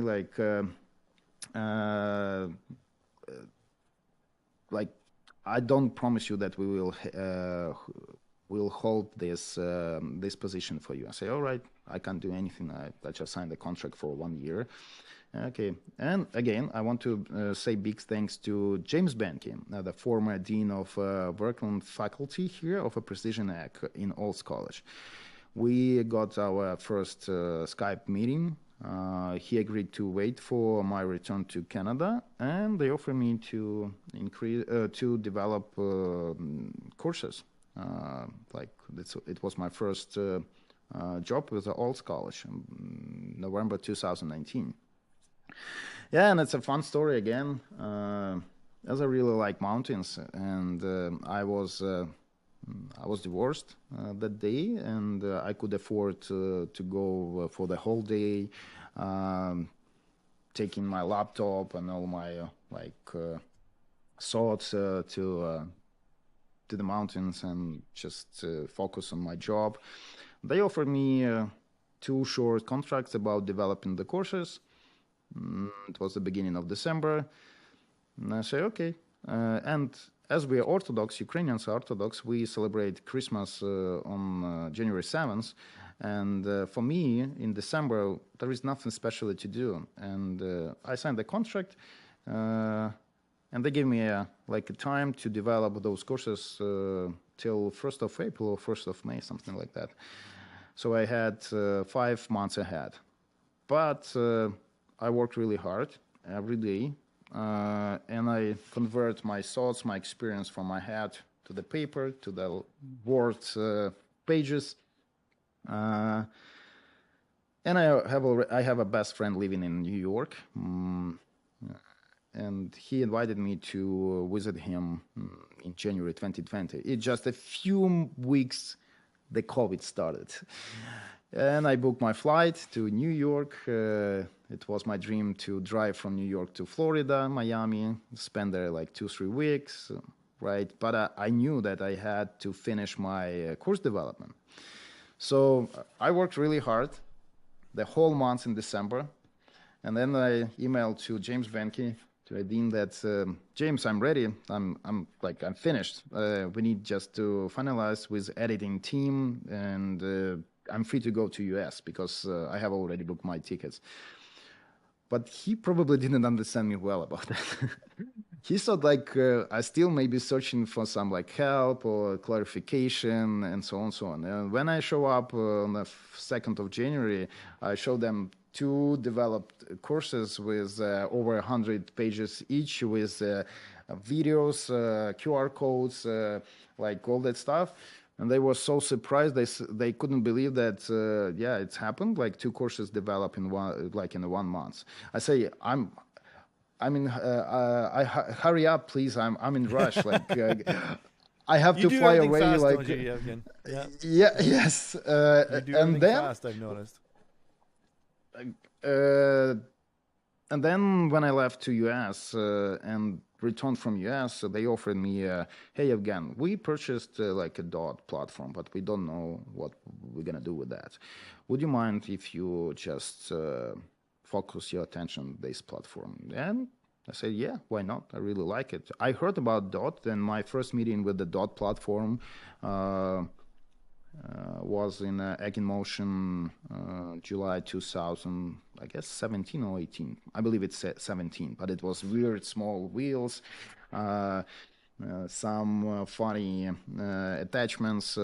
I don't promise you that we will hold this position for you. I say, all right, I can't do anything. I just signed the contract for 1 year. Okay, and again, I want to say big thanks to James Benke, the former dean of Berkland faculty here of a precision ag in Olds College. We got our first Skype meeting. He agreed to wait for my return to Canada, and they offered me to develop courses. It was my first job with the Olds College in November 2019. Yeah, and it's a fun story again. As I really like mountains, and I was divorced that day, and I could afford to go for the whole day, taking my laptop and all my thoughts to the mountains and just focus on my job. They offered me 2 short contracts about developing the courses. It was the beginning of December, and I say, okay. And as we are Orthodox, Ukrainians are Orthodox, we celebrate Christmas on January 7th. And for me, in December, there is nothing special to do. And I signed the contract, and they gave me a time to develop those courses till 1st of April or 1st of May, something like that. So I had 5 months ahead. But I worked really hard every day, and I convert my thoughts, my experience from my head to the paper, to the Word pages. And I have a best friend living in New York, and he invited me to visit him in January 2020. It's just a few weeks the COVID started. And I booked my flight to New York. It was my dream to drive from New York to Florida, Miami, spend there like 2-3 weeks, right? But I knew that I had to finish my course development. So I worked really hard the whole month in December. And then I emailed to James Venke, to Adin, that James, I'm ready. I'm finished. We need just to finalize with editing team, and I'm free to go to US because I have already booked my tickets. But he probably didn't understand me well about that. He thought I still may be searching for some help or clarification and so on and so on. And when I show up on the 2nd of January, I show them 2 developed courses with over 100 pages each, with videos, QR codes, all that stuff. And they were so surprised. They couldn't believe that. It's happened. 2 courses develop in one month. I say, hurry up, please. I'm in rush. I have You to do fly everything away. Fast, don't you, Yevgen? Yeah. Yes. You do everything and then fast, I've noticed. And then when I left to US and returned from US, they offered me, hey, Yevgen, we purchased a DOT platform, but we don't know what we're going to do with that. Would you mind if you just focus your attention on this platform? And I said, yeah, why not? I really like it. I heard about DOT, and my first meeting with the DOT platform was in Egg in Motion, July 2000, I guess 17 or 18. I believe it's 17, but it was weird small wheels, some funny attachments,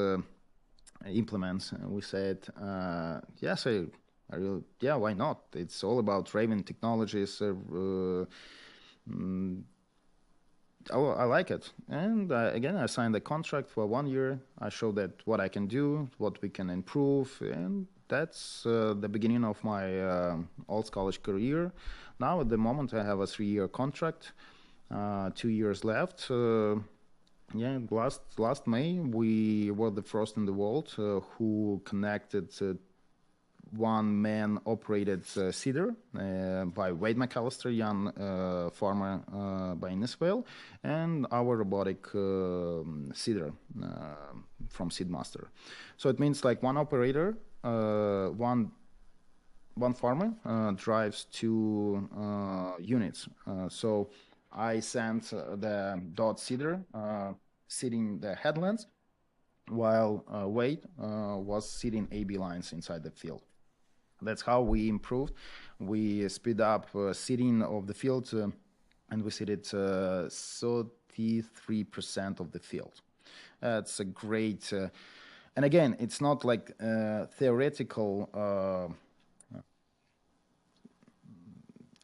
implements. We said, yes, why not? It's all about Raven technologies. I like it. And again, I signed a contract for 1 year. I showed that what I can do, what we can improve. And that's the beginning of my old college career. Now, at the moment, I have a 3-year contract, 2 years left. Last May, we were the first in the world who connected one-man operated seeder by Wade McAllister, young farmer by Innisfail, and our robotic seeder from Seedmaster. So it means one operator, one farmer drives 2 units. So I sent the DOT seeder seeding the headlands, while Wade was seeding AB lines inside the field. That's how we improved. We speed up seeding of the field, and we seeded 33% of the field. That's a great, and again, it's not theoretical.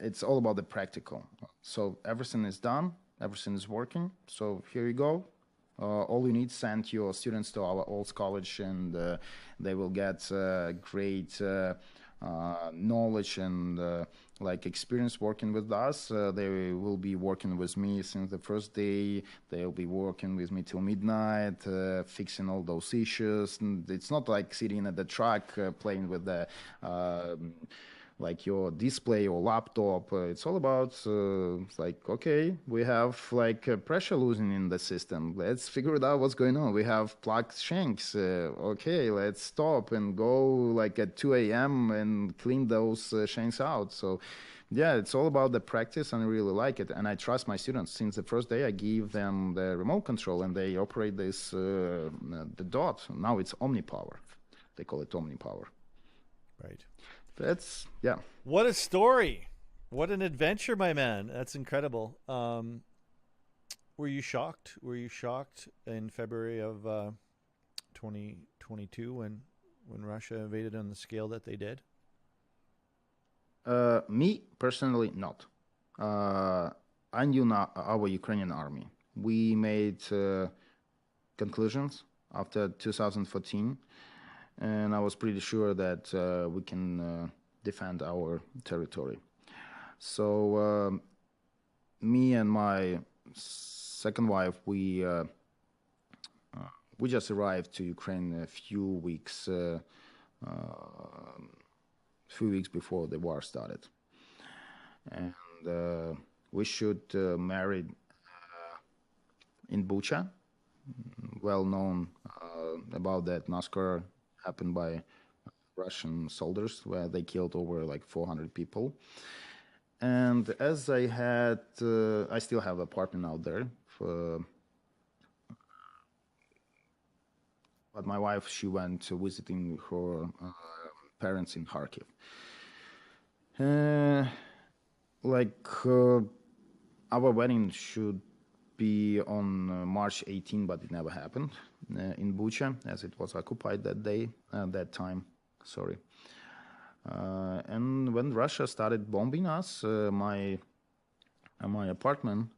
It's all about the practical. So everything is done, everything is working. So here you go. All you need, send your students to our old college, and they will get great knowledge and experience working with us. They will be working with me since the first day. They'll be working with me till midnight, fixing all those issues. And it's not like sitting at the truck playing with the your display or laptop. It's all about okay, we have pressure losing in the system. Let's figure it out what's going on. We have plugged shanks. Okay, let's stop and go at 2 a.m. and clean those shanks out. So yeah, it's all about the practice, and I really like it. And I trust my students. Since the first day, I give them the remote control, and they operate this, the DOT. Now it's OmniPower. They call it OmniPower. Right. That's, yeah. What a story. What an adventure, my man. That's incredible. Were you shocked? Were you shocked in February of 2022 when Russia invaded on the scale that they did? Me, personally, not. I knew our Ukrainian army. We made conclusions after 2014, and I was pretty sure that we can defend our territory. So me and my second wife, we just arrived to Ukraine a few weeks before the war started, and we should married in Bucha. Well known about that massacre happened by Russian soldiers, where they killed over like 400 people. And as I still have an apartment out there. But my wife, she went visiting her parents in Kharkiv. Our wedding should be on March 18, but it never happened in Bucha, as it was occupied that time. Sorry. And when Russia started bombing us, my apartment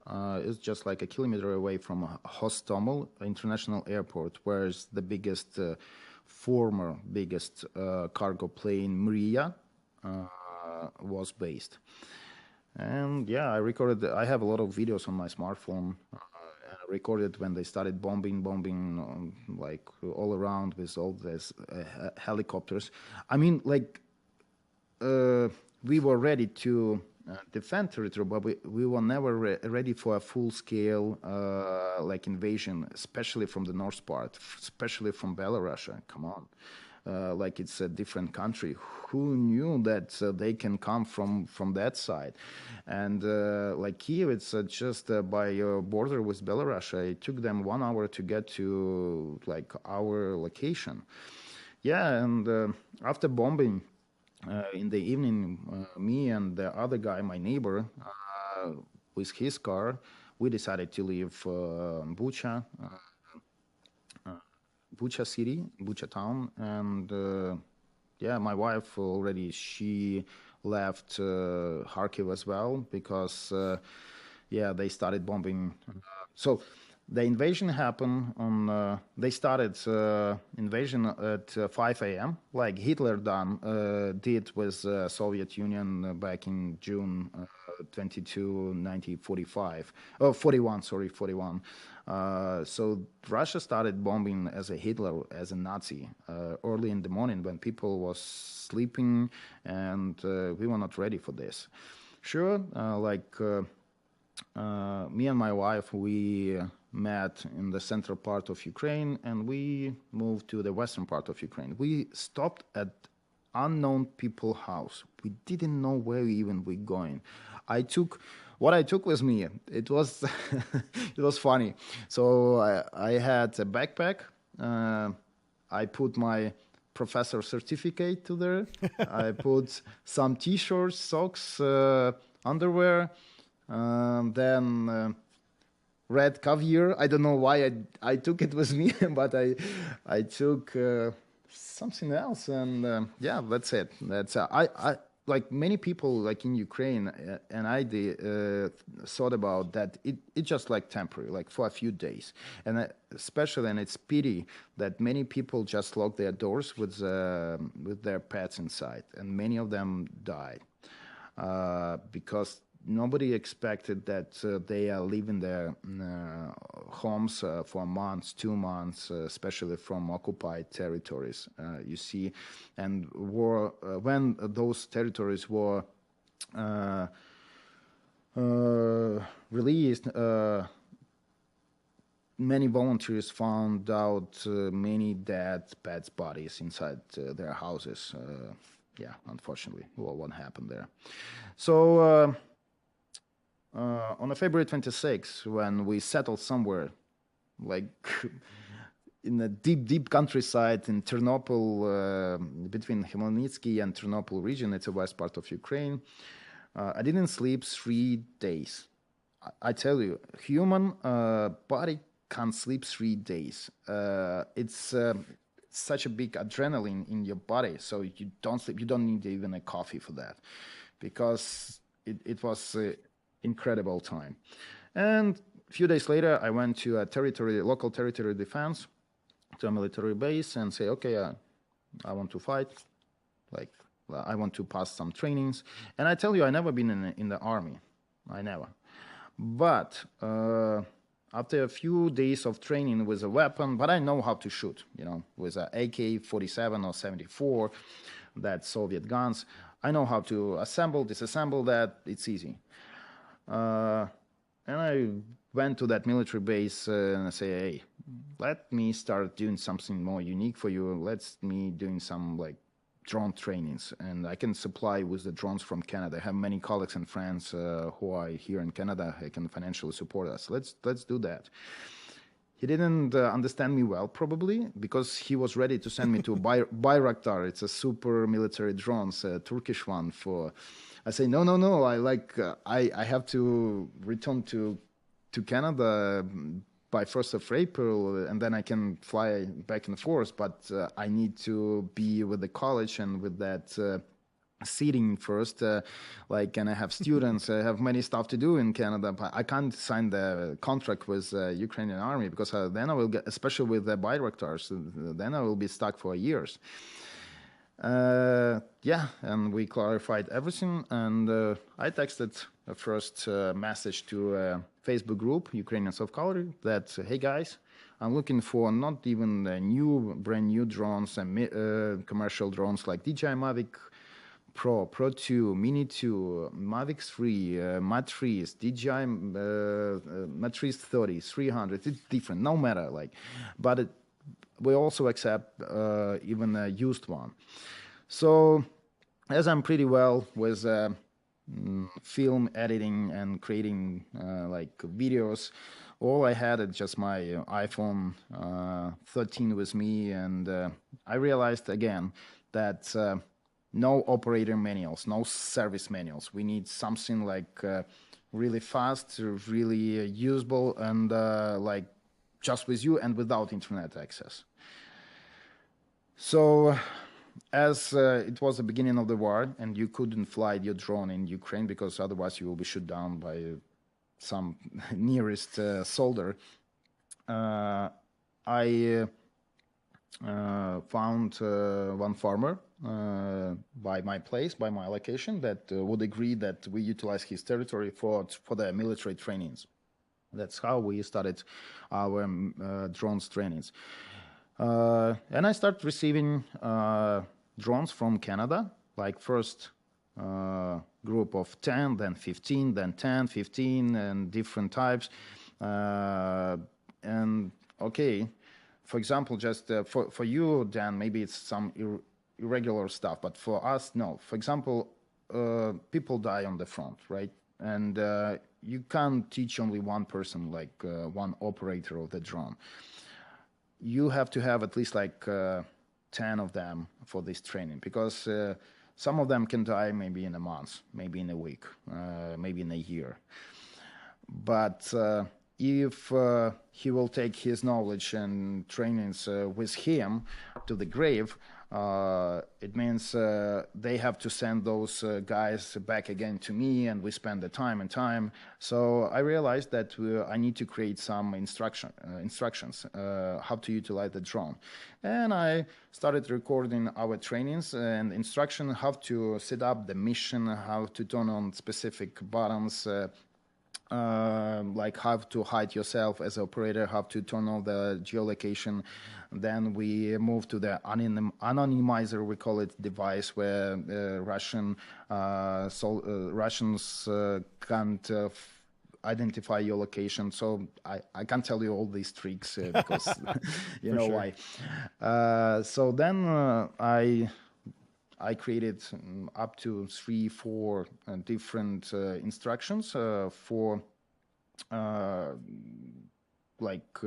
is just like a kilometer away from Hostomel International Airport, where is the former biggest cargo plane Mira was based. And yeah, I have a lot of videos on my smartphone. I recorded when they started bombing like all around with all these helicopters. I mean, like, we were ready to defend territory, but we were never ready for a full-scale like invasion, especially from the north part, especially from Belarus. Come on. Like it's a different country. Who knew that they can come from that side? And like Kiev, it's just by border with Belarus. It took them 1 hour to get to like our location. Yeah, and after bombing in the evening, me and the other guy, my neighbor, with his car, we decided to leave Bucha city, Bucha town, and yeah, my wife already, she left Kharkiv as well, because yeah, they started bombing. So the invasion happened on, they started invasion at 5 a.m., like Hitler did with Soviet Union back in June 22, 1941. So Russia started bombing as a Hitler, as a Nazi, early in the morning when people was sleeping, and we were not ready for this. Sure, me and my wife, we met in the central part of Ukraine, and we moved to the western part of Ukraine. We stopped at unknown people's house. We didn't know where even we're going. What I took with me, it was it was funny. So I had a backpack. I put my professor certificate to there. I put some t-shirts, socks, underwear, then red caviar. I don't know why I took it with me, but I took something else, and yeah, that's it. That's I like many people, like in Ukraine, and I thought about that. It's just like temporary, like for a few days, and especially, and it's pity that many people just lock their doors with their pets inside, and many of them died because nobody expected that they are leaving their homes for months, 2 months, especially from occupied territories, you see. And when those territories were released, many volunteers found out many dead pets' bodies inside their houses. Yeah, unfortunately, what happened there. So on February 26th, when we settled somewhere, like in a deep countryside in Ternopil, between Khmelnytsky and Ternopil region, it's a west part of Ukraine, I didn't sleep 3 days. I tell you, human body can't sleep 3 days. It's such a big adrenaline in your body, so you don't sleep. You don't need even a coffee for that, because it was incredible time. And few days later, I went to a local territory defense, to a military base, and say, okay, I want to fight. Like, I want to pass some trainings. And I tell you, I never been in the army. I never. But after a few days of training with a weapon, but I know how to shoot, with an AK-47 or 74, that Soviet guns. I know how to assemble, disassemble that. It's easy. And I went to that military base and I say, hey, let me start doing something more unique for you. Let's me doing some like drone trainings, and I can supply with the drones from Canada. I have many colleagues and friends who are here in Canada who can financially support us. Let's do that. He didn't understand me well, probably, because he was ready to send me to Bayraktar. It's a super military drone, a Turkish one. I say, no. I have to return to Canada by 1st of April, and then I can fly back and forth. But I need to be with the college and with that seating first, and I have students. I have many stuff to do in Canada, but I can't sign the contract with Ukrainian army because then I will get, especially with the Bayraktars, then I will be stuck for years. And we clarified everything, and I texted a first message to a Facebook group, Ukrainians of Color, that, hey guys, I'm looking for not even brand new drones and commercial drones like DJI Mavic Pro, Pro 2, Mini 2, Mavic 3, Matrice, DJI Matrice 30, 300. It's different, no matter. But we also accept even a used one. So, as I'm pretty well with film editing and creating videos, all I had is just my iPhone 13 with me, and I realized again that no operator manuals, no service manuals. We need something really fast, really usable, and just with you and without internet access. So, as it was the beginning of the war, and you couldn't fly your drone in Ukraine because otherwise you will be shot down by some nearest soldier, I found one farmer by my place, by my location, that would agree that we utilize his territory for the military trainings. That's how we started our drones trainings. And I started receiving drones from Canada, first group of 10, then 15, then 10, 15, and different types. And okay, for example, just for you, Dan, maybe it's some irregular stuff, but for us, no. For example, people die on the front, right? And you can't teach only one person, one operator of the drone. You have to have at least 10 of them for this training, because some of them can die maybe in a month, maybe in a week, maybe in a year. But if he will take his knowledge and trainings with him to the grave, it means they have to send those guys back again to me, and we spend the time and time. So I realized that I need to create some instructions how to utilize the drone. And I started recording our trainings and instruction how to set up the mission, how to turn on specific buttons, how to hide yourself as an operator, how to turn on the geolocation. Then we move to the anonymizer, we call it, device, where Russians can't identify your location. So I can't tell you all these tricks because you know why. So then I created up to 3-4 different instructions for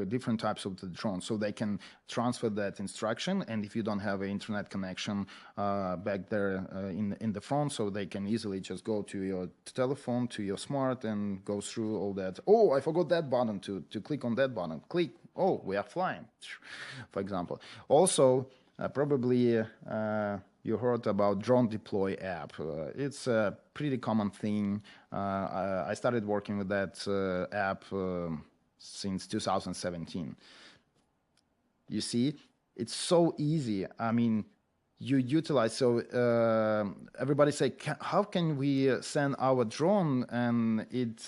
different types of the drone, so they can transfer that instruction. And if you don't have an internet connection back there in the phone, so they can easily just go to your telephone, to your smart, and go through all that. Oh, I forgot that button to click on that button. Click. Oh, we are flying, for example. Also, probably you heard about Drone Deploy app. It's a pretty common thing. I started working with that app since 2017. You see, it's so easy. I mean, you utilize, so everybody say, how can we send our drone and it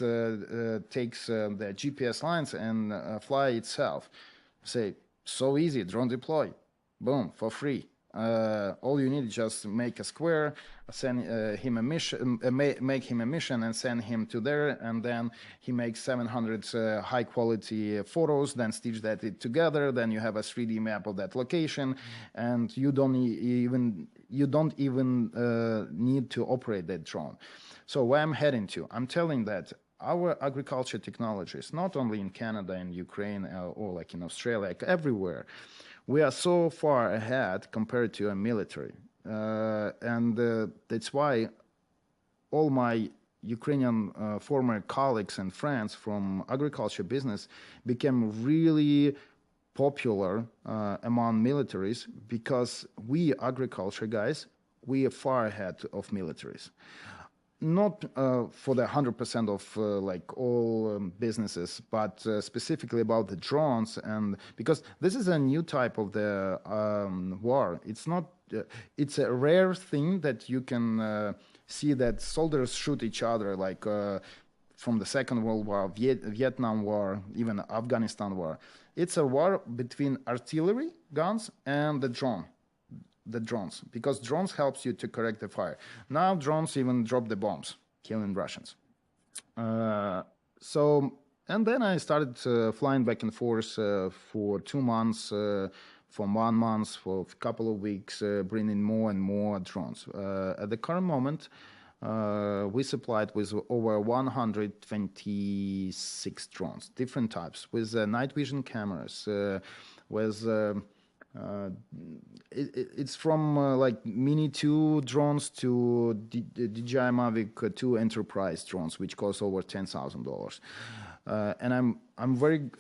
takes the GPS lines and fly itself? Say, so easy, drone deploy, boom, for free. All you need is just make a square, send him a mission, make him a mission and send him to there, and then he makes 700 high quality photos, then stitch that it together, then you have a 3D map of that location, and you don't even need to operate that drone. So where I'm heading to, I'm telling that our agriculture technologies, not only in Canada and Ukraine or like in Australia, like everywhere, we are so far ahead compared to a military. And that's why all my Ukrainian former colleagues and friends from agriculture business became really popular among militaries, because we agriculture guys, we are far ahead of militaries. Not for the 100% of like all businesses, but specifically about the drones, and because this is a new type of the war. It's not. It's a rare thing that you can see that soldiers shoot each other, like from the Second World War, Vietnam War, even Afghanistan War. It's a war between artillery guns and the drones, because drones helps you to correct the fire. Now drones even drop the bombs, killing Russians. So, and then I started flying back and forth for 2 months, for 1 month, for a couple of weeks, bringing more and more drones. At the current moment, we supplied with over 126 drones, different types, with night vision cameras, with it's from like Mini 2 drones to DJI Mavic 2 Enterprise drones, which cost over $10,000. And I'm very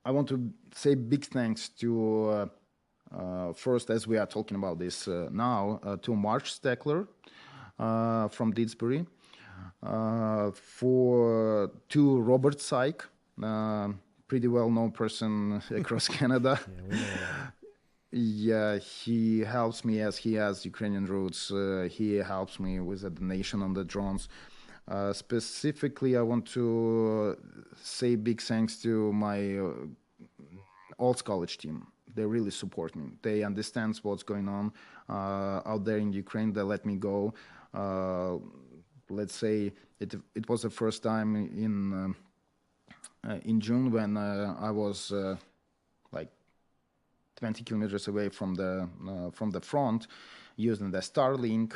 I want to say big thanks to first, as we are talking about this now, to Mark Steckler from Didsbury, to Robert Syke, pretty well-known person across Canada. Yeah, we know that. Yeah, he helps me, as he has Ukrainian roots. He helps me with a donation on the drones. Specifically, I want to say big thanks to my old college team. They really support me. They understand what's going on out there in Ukraine. They let me go. Let's say it was the first time in June when I was like 20 kilometers away from the front, using the Starlink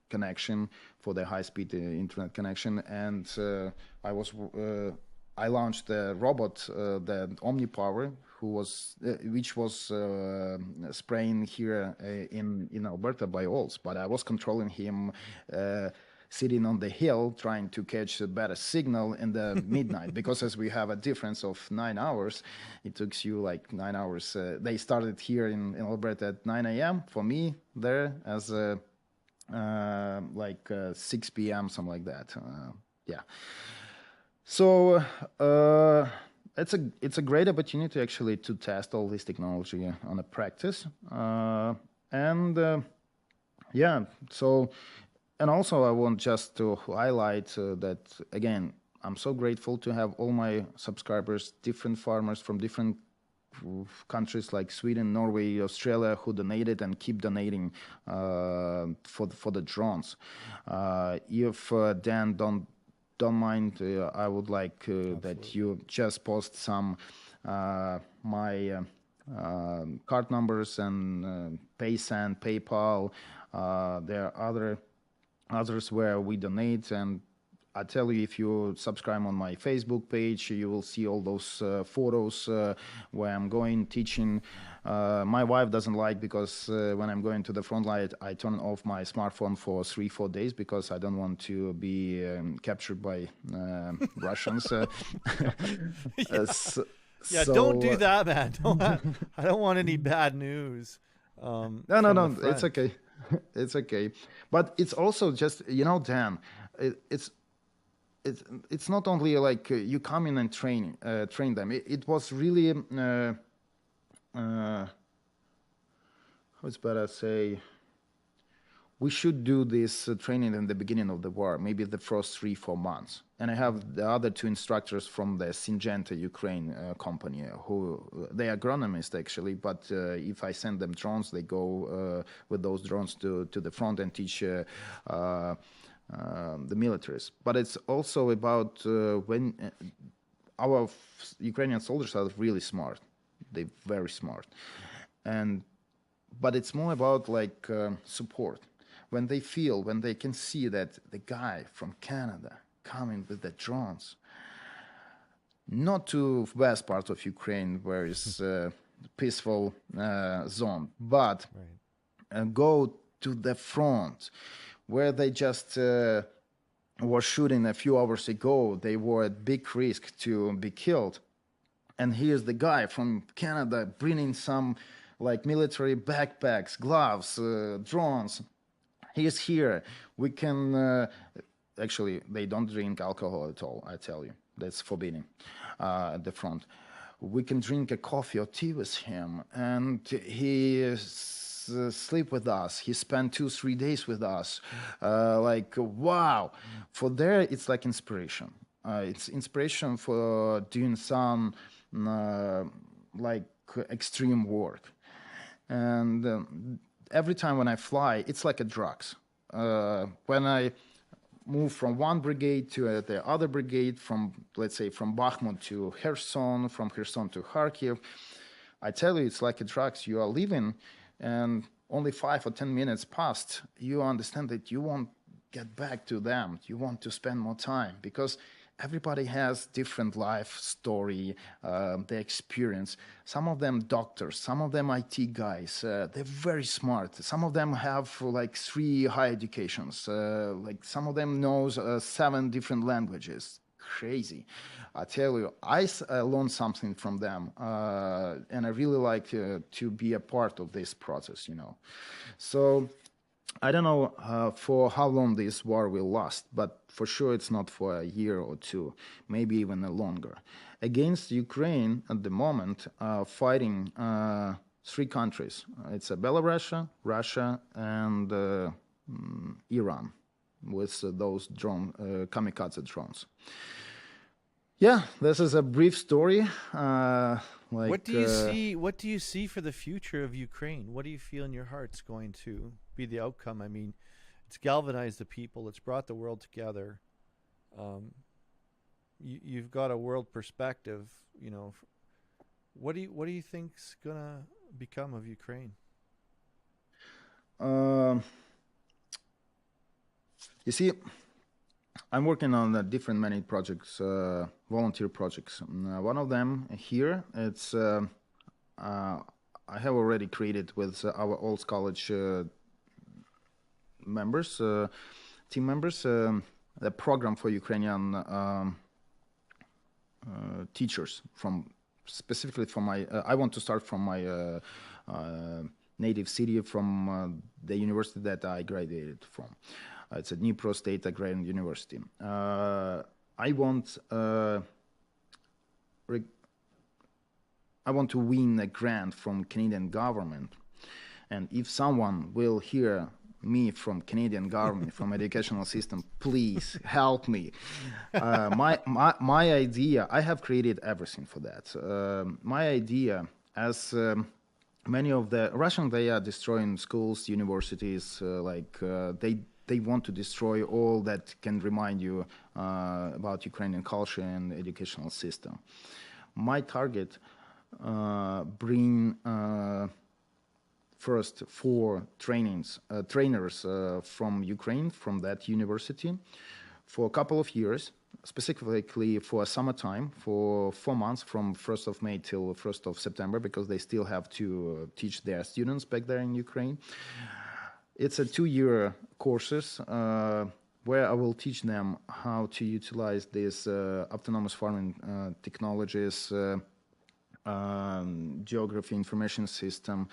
connection for the high-speed internet connection, and I launched the robot, the OmniPower, which was spraying here in Alberta by Olds, but I was controlling him. Sitting on the hill trying to catch a better signal in the midnight, because as we have a difference of 9 hours, it took you like 9 hours. They started here in Alberta at 9 a.m. for me there as like 6 p.m. something like that. Yeah. So it's a great opportunity actually to test all this technology on a practice, yeah. So. And also, I want just to highlight that, again, I'm so grateful to have all my subscribers, different farmers from different countries like Sweden, Norway, Australia, who donated and keep donating for the drones. If Dan don't mind, I would like that you just post some my card numbers and Paysend, PayPal. There are others where we donate, and I tell you, if you subscribe on my Facebook page, you will see all those photos where I'm going teaching. My wife doesn't like, because when I'm going to the front line, I turn off my smartphone for 3-4 days, because I don't want to be captured by Russians. Yeah, don't do that, man. I don't want any bad news. No, it's okay. It's okay. But it's also just, Dan, it's not only like you come in and train them. It was really how it's better say. We should do this training in the beginning of the war, maybe the first 3-4 months. And I have the other 2 instructors from the Syngenta Ukraine company, who they are agronomists actually, but if I send them drones, they go with those drones to the front and teach the militaries. But it's also about when our Ukrainian soldiers are really smart. They're very smart. But it's more about like support. When they can see that the guy from Canada coming with the drones, not to west part of Ukraine where it's a peaceful zone, but go to the front where they just were shooting a few hours ago. They were at big risk to be killed. And here's the guy from Canada bringing some like military backpacks, gloves, drones. He's here. We can actually, they don't drink alcohol at all, I tell you. That's forbidden at the front. We can drink a coffee or tea with him, and he sleep with us. He spent 2-3 days with us. Like, wow. For there, it's like inspiration. It's inspiration for doing some like extreme work. And every time when I fly, it's like a drugs. When I move from one brigade to the other brigade, from, let's say, from Bakhmut to Kherson, from Kherson to Kharkiv, I tell you, it's like a drugs. You are living, and only 5 or 10 minutes passed, you understand that you won't get back to them. You want to spend more time, because everybody has different life story, their experience. Some of them doctors, some of them IT guys. They're very smart. Some of them have like 3 high educations. Like some of them knows 7 different languages. Crazy. I tell you, I learned something from them, and I really like to be a part of this process, you know. So I don't know for how long this war will last, but for sure it's not for a year or 2, maybe even longer. Against Ukraine at the moment, fighting 3 countries. It's Belarus, Russia, and Iran, with those kamikaze drones. Yeah, this is a brief story. Like, what do you see? What do you see for the future of Ukraine? What do you feel in your heart's going to be the outcome? I mean, it's galvanized the people. It's brought the world together. You've got a world perspective. You know, what do you think's gonna become of Ukraine? You see, I'm working on different many projects, volunteer projects. One of them here, it's I have already created with our old college members, team members, the program for Ukrainian teachers, from specifically from my. I want to start from my native city, from the university that I graduated from. It's a Dnipro State Agrarian University. I want to win a grant from Canadian government, and if someone will hear me from Canadian government, from educational system, please help me. My idea, I have created everything for that. My idea, as many of the Russians, they are destroying schools, universities, they want to destroy all that can remind you about Ukrainian culture and educational system. My target, bring first 4 trainers from Ukraine, from that university, for a couple of years, specifically for summertime, for 4 months, from 1st of May till 1st of September, because they still have to teach their students back there in Ukraine. It's a 2-year courses where I will teach them how to utilize these autonomous farming technologies, geography information system,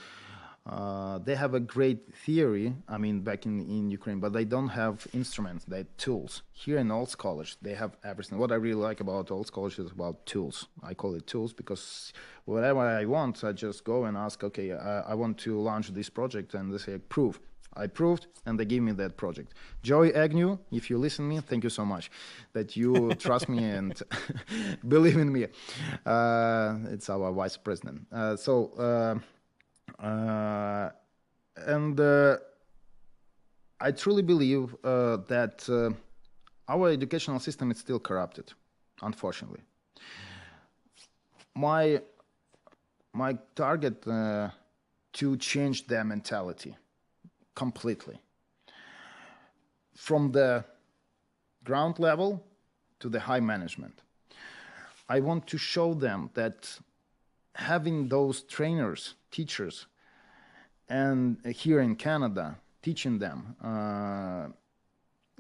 They have a great theory, I mean, back in Ukraine, but they don't have instruments, they tools. Here in Old College, they have everything. What I really like about Old College is about tools. I call it tools because whatever I want, I just go and ask, okay, I want to launch this project, and they say, prove. I proved, and they give me that project. Joey Agnew, if you listen to me, thank you so much that you trust me and believe in me. It's our vice president. And I truly believe that our educational system is still corrupted, unfortunately. My target to change their mentality completely, from the ground level to the high management. I want to show them that having those trainers, teachers, and here in Canada, teaching them,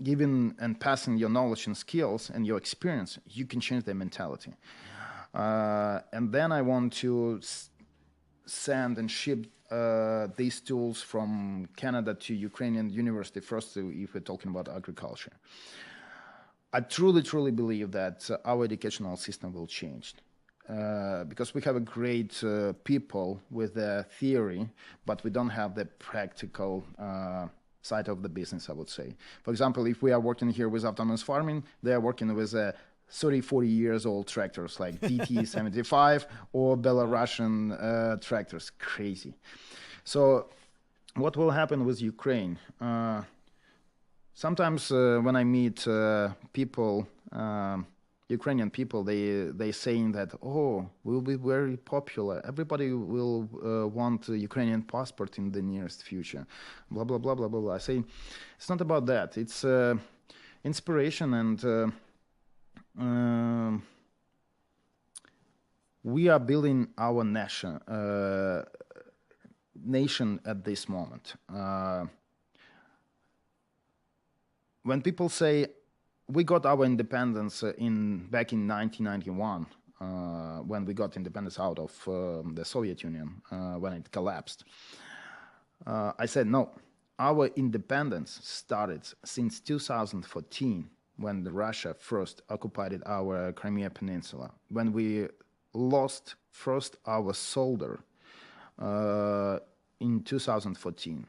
giving and passing your knowledge and skills and your experience, you can change their mentality. And then I want to send and ship these tools from Canada to Ukrainian university first, if we're talking about agriculture. I truly, truly believe that our educational system will change. Because we have a great people with the theory, but we don't have the practical side of the business, I would say. For example, if we are working here with autonomous farming, they are working with 30, 40 years old tractors like DT-75 or Belarusian tractors. Crazy. So what will happen with Ukraine? Sometimes when I meet people, Ukrainian people, they saying that, oh, we'll be very popular. Everybody will want a Ukrainian passport in the nearest future. Blah, blah, blah, blah, blah, blah. I say, it's not about that. It's inspiration, and we are building our nation at this moment. When people say, we got our independence back in 1991, when we got independence out of the Soviet Union, when it collapsed. I said, no, our independence started since 2014, when Russia first occupied our Crimea Peninsula, when we lost first our soldier in 2014.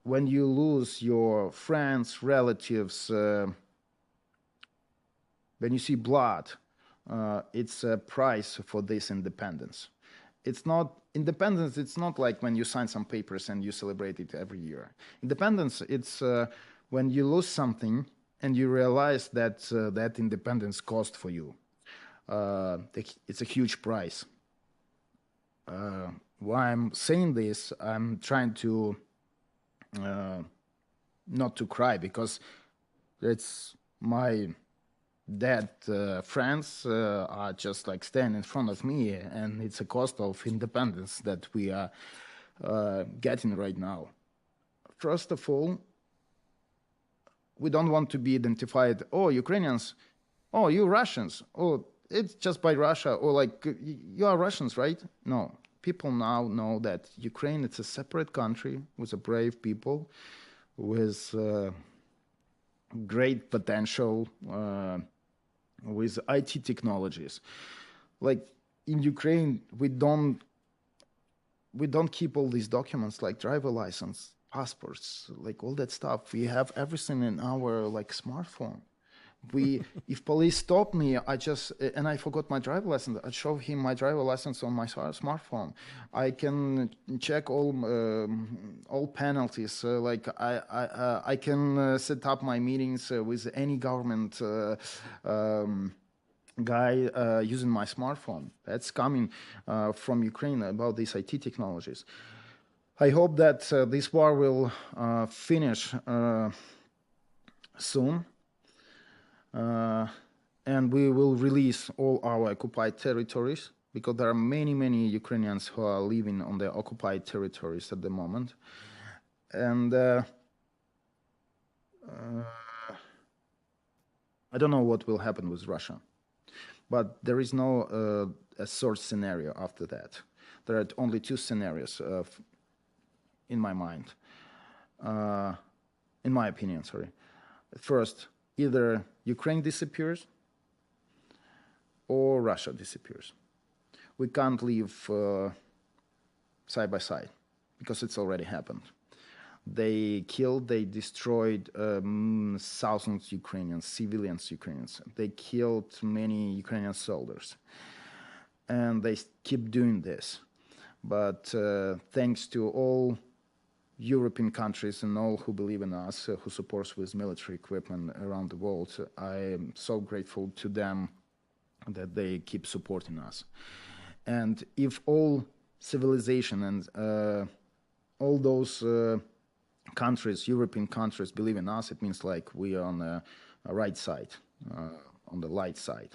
When you lose your friends, relatives, when you see blood, it's a price for this independence. It's not independence. It's not like when you sign some papers and you celebrate it every year. Independence, it's when you lose something and you realize that that independence cost for you. It's a huge price. Why I'm saying this, I'm trying to not to cry, because it's my dead friends are just like standing in front of me, and it's a cost of independence that we are getting right now. First of all, we don't want to be identified, oh, Ukrainians, oh, you Russians, oh, it's just by Russia, or like, you are Russians, right? No. People now know that Ukraine, it's a separate country with a brave people, with great potential, with IT technologies. Like in Ukraine, we don't keep all these documents like driver license, passports, like all that stuff. We have everything in our like smartphone. If police stop me, and I forgot my driver license, I show him my driver license on my smartphone. I can check all penalties. Like I can set up my meetings with any government guy using my smartphone. That's coming from Ukraine about these IT technologies. I hope that this war will finish soon. And we will release all our occupied territories, because there are many, many Ukrainians who are living on the occupied territories at the moment. And I don't know what will happen with Russia, but there is no a third scenario after that. there are only two scenarios in my mind, in my opinion, sorry. First, either Ukraine disappears or Russia disappears. We can't live side by side because it's already happened. They killed, they destroyed thousands of Ukrainians, civilians Ukrainians. They killed many Ukrainian soldiers. And they keep doing this. But thanks to all European countries and all who believe in us, who support us with military equipment around the world, I am so grateful to them that they keep supporting us. And if all civilization and all those countries, European countries, believe in us, it means like we are on the right side, on the light side.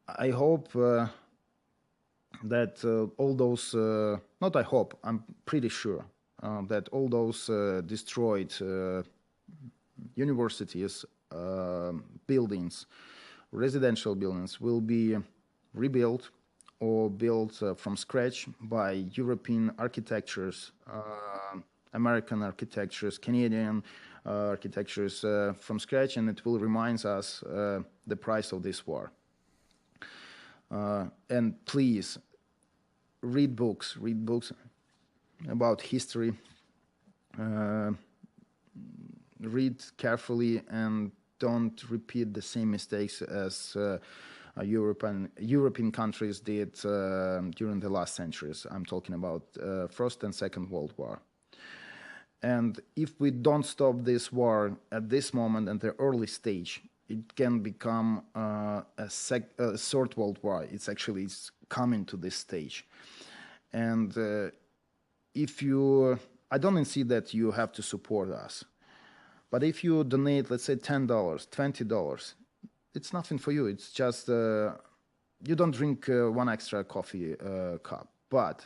I hope that all those, not I hope, I'm pretty sure that all those destroyed universities, buildings, residential buildings will be rebuilt or built from scratch by European architectures, American architectures, Canadian architectures from scratch, and it will remind us the price of this war. And please, read books about history, read carefully and don't repeat the same mistakes as European countries did during the last centuries. I'm talking about First and Second World War. And if we don't stop this war at this moment, at the early stage, it can become a third world war. It's coming to this stage. And I don't see that you have to support us. But if you donate, let's say $10, $20, it's nothing for you. It's just, you don't drink one extra coffee cup. But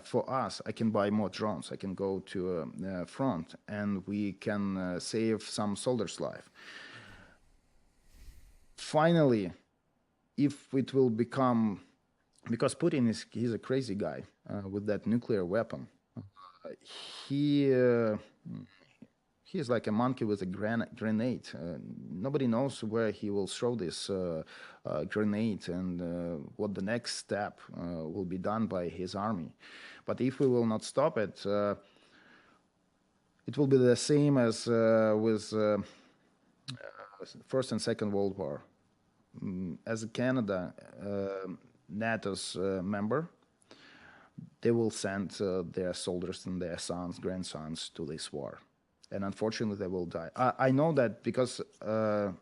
for us, I can buy more drones. I can go to the front and we can save some soldiers' life. Finally, if it will become, because Putin he's a crazy guy with that nuclear weapon. He's like a monkey with a grenade. Nobody knows where he will throw this grenade and what the next step will be done by his army. But if we will not stop it, it will be the same as with First and Second World War. As Canada, NATO's member, they will send their soldiers and their sons, grandsons to this war. And unfortunately, they will die. I know that because I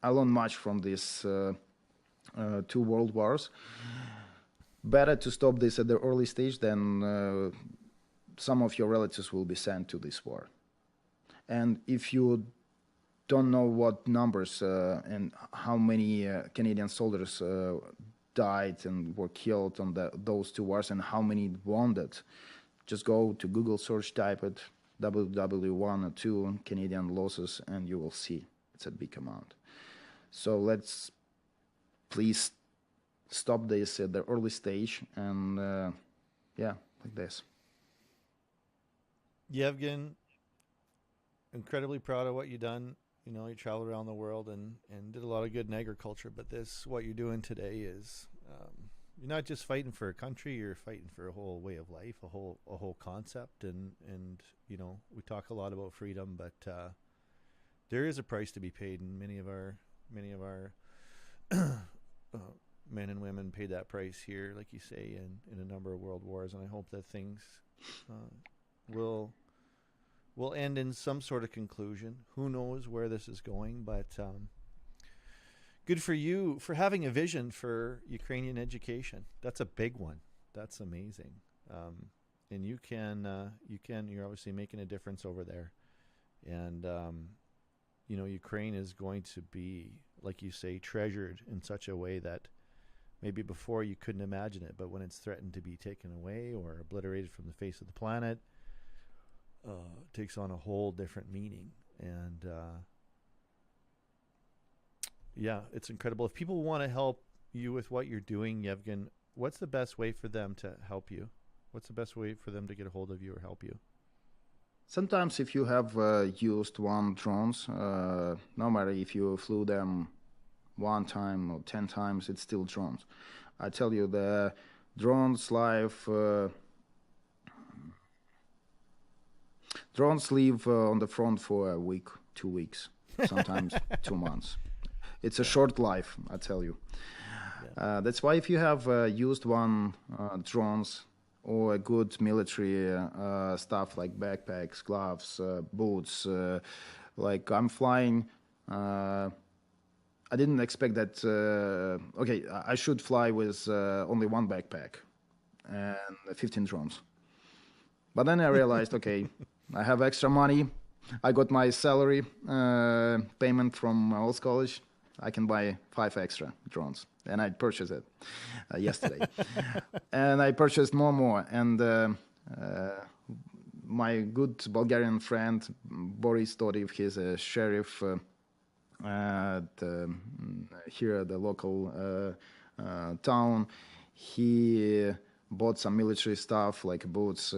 learned much from these two world wars. Better to stop this at the early stage than some of your relatives will be sent to this war. And if you don't know what numbers and how many Canadian soldiers died and were killed on those two wars and how many wounded, just go to Google search, type it, WW1 or 2 Canadian losses, and you will see it's a big amount. So let's please stop this at the early stage and like this. Yevgen, incredibly proud of what you've done. You know, you traveled around the world and did a lot of good in agriculture, but what you're doing today is you're not just fighting for a country, you're fighting for a whole way of life, a whole concept. And you know, we talk a lot about freedom, but there is a price to be paid, and many of our men and women paid that price here, like you say, in a number of world wars. And I hope that things will end in some sort of conclusion. Who knows where this is going, but good for you for having a vision for Ukrainian education. That's a big one. That's amazing. And you're obviously making a difference over there. And, you know, Ukraine is going to be, like you say, treasured in such a way that maybe before you couldn't imagine it, but when it's threatened to be taken away or obliterated from the face of the planet, takes on a whole different meaning. And yeah, it's incredible. If people want to help you with what you're doing, Yevgen, what's the best way for them to help you? What's the best way for them to get a hold of you or help you? Sometimes if you have used one drones, no matter if you flew them one time or 10 times, it's still drones. I tell you, the drones live drones live on the front for a week, 2 weeks, sometimes 2 months. It's a short life, I tell you. That's why if you have used one drones or a good military stuff like backpacks, gloves, boots, like I'm flying, I didn't expect that, okay, I should fly with only one backpack and 15 drones. But then I realized, okay, I have extra money. I got my salary payment from my old college. I can buy 5 extra drones. And I purchased it yesterday. And I purchased more. And my good Bulgarian friend, Boris Todiv, he's a sheriff here at the local town. He bought some military stuff like boots,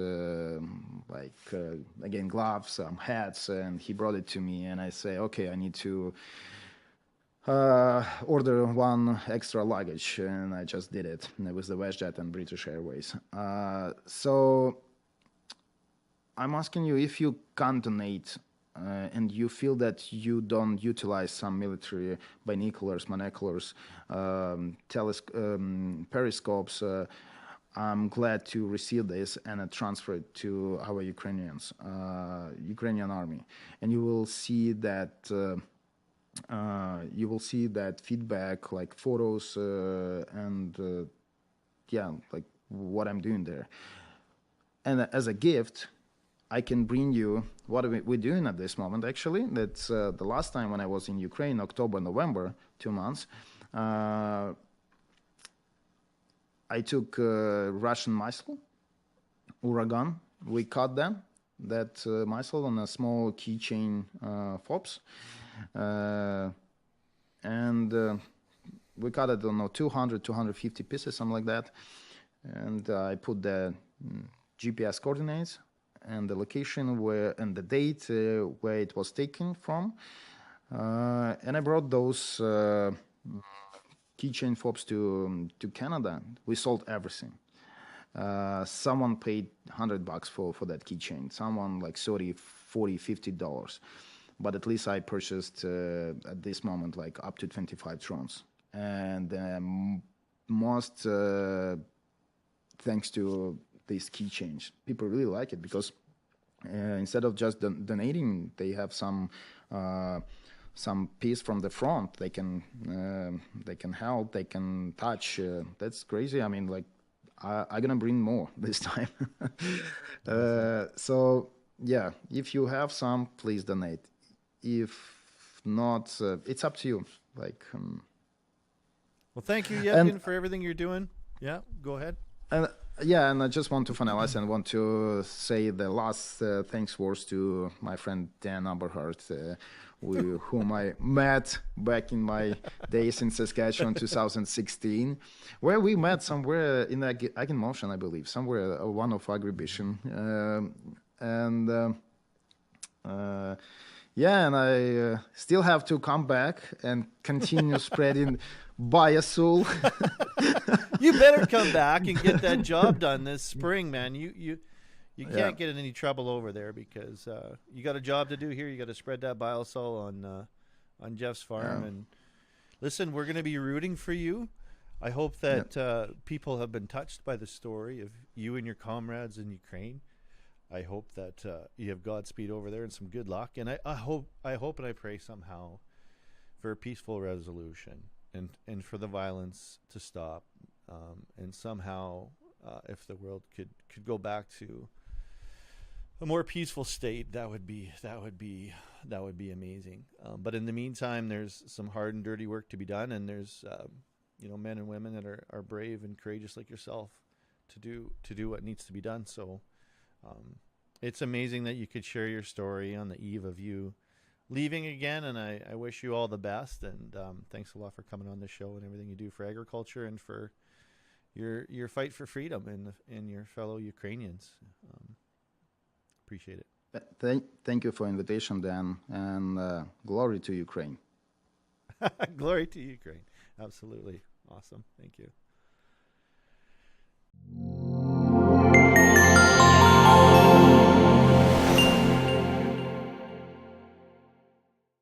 again, gloves, some hats, and he brought it to me. And I say, okay, I need to order one extra luggage, and I just did it. And it was the WestJet and British Airways. So I'm asking you, if you can't donate and you feel that you don't utilize some military binoculars, monoculars, periscopes, I'm glad to receive this and transfer it to our Ukrainian army, and you will see that feedback, like photos and like what I'm doing there. And as a gift, I can bring you what we're doing at this moment. Actually, that's the last time when I was in Ukraine, October, November, 2 months. I took Russian missile, Uragan. We cut that missile on a small keychain fobs. And we cut it on 200, 250 pieces, something like that. And I put the GPS coordinates and the location and the date where it was taken from. And I brought those keychain fobs to Canada. We sold everything. Someone paid $100 for that keychain. Someone like $30, $40, $50. But at least I purchased at this moment like up to 25 drones. And most thanks to these keychains, people really like it because instead of just donating, they have some piece from the front. They can help. They can touch. That's crazy. I mean, like I'm gonna bring more this time. So yeah, if you have some, please donate. If not, it's up to you. Like. Well, thank you, Yevgen, for everything you're doing. Yeah, go ahead. And I just want to finalize and want to say the last thanks words to my friend Dan Aberhart, whom I met back in my days in Saskatchewan, 2016, where we met somewhere in Again Motion, I believe, somewhere one of Agribition, and I still have to come back and continue spreading Biosul. You better come back and get that job done this spring, man. You can't get in any trouble over there because you got a job to do here. You got to spread that Biosul on Jeff's farm. And listen, we're going to be rooting for you. I hope that people have been touched by the story of you and your comrades in Ukraine. I hope that you have Godspeed over there and some good luck. And I hope and I pray somehow for a peaceful resolution and for the violence to stop. And somehow, if the world could go back to a more peaceful state, that would be amazing. But in the meantime, there's some hard and dirty work to be done, and there's men and women that are brave and courageous like yourself to do what needs to be done. So it's amazing that you could share your story on the eve of you leaving again, and I wish you all the best. And thanks a lot for coming on the show and everything you do for agriculture and for your fight for freedom and your fellow Ukrainians. Appreciate it. Thank you for invitation, Dan, and glory to Ukraine. Glory to Ukraine. Absolutely. Awesome. Thank you.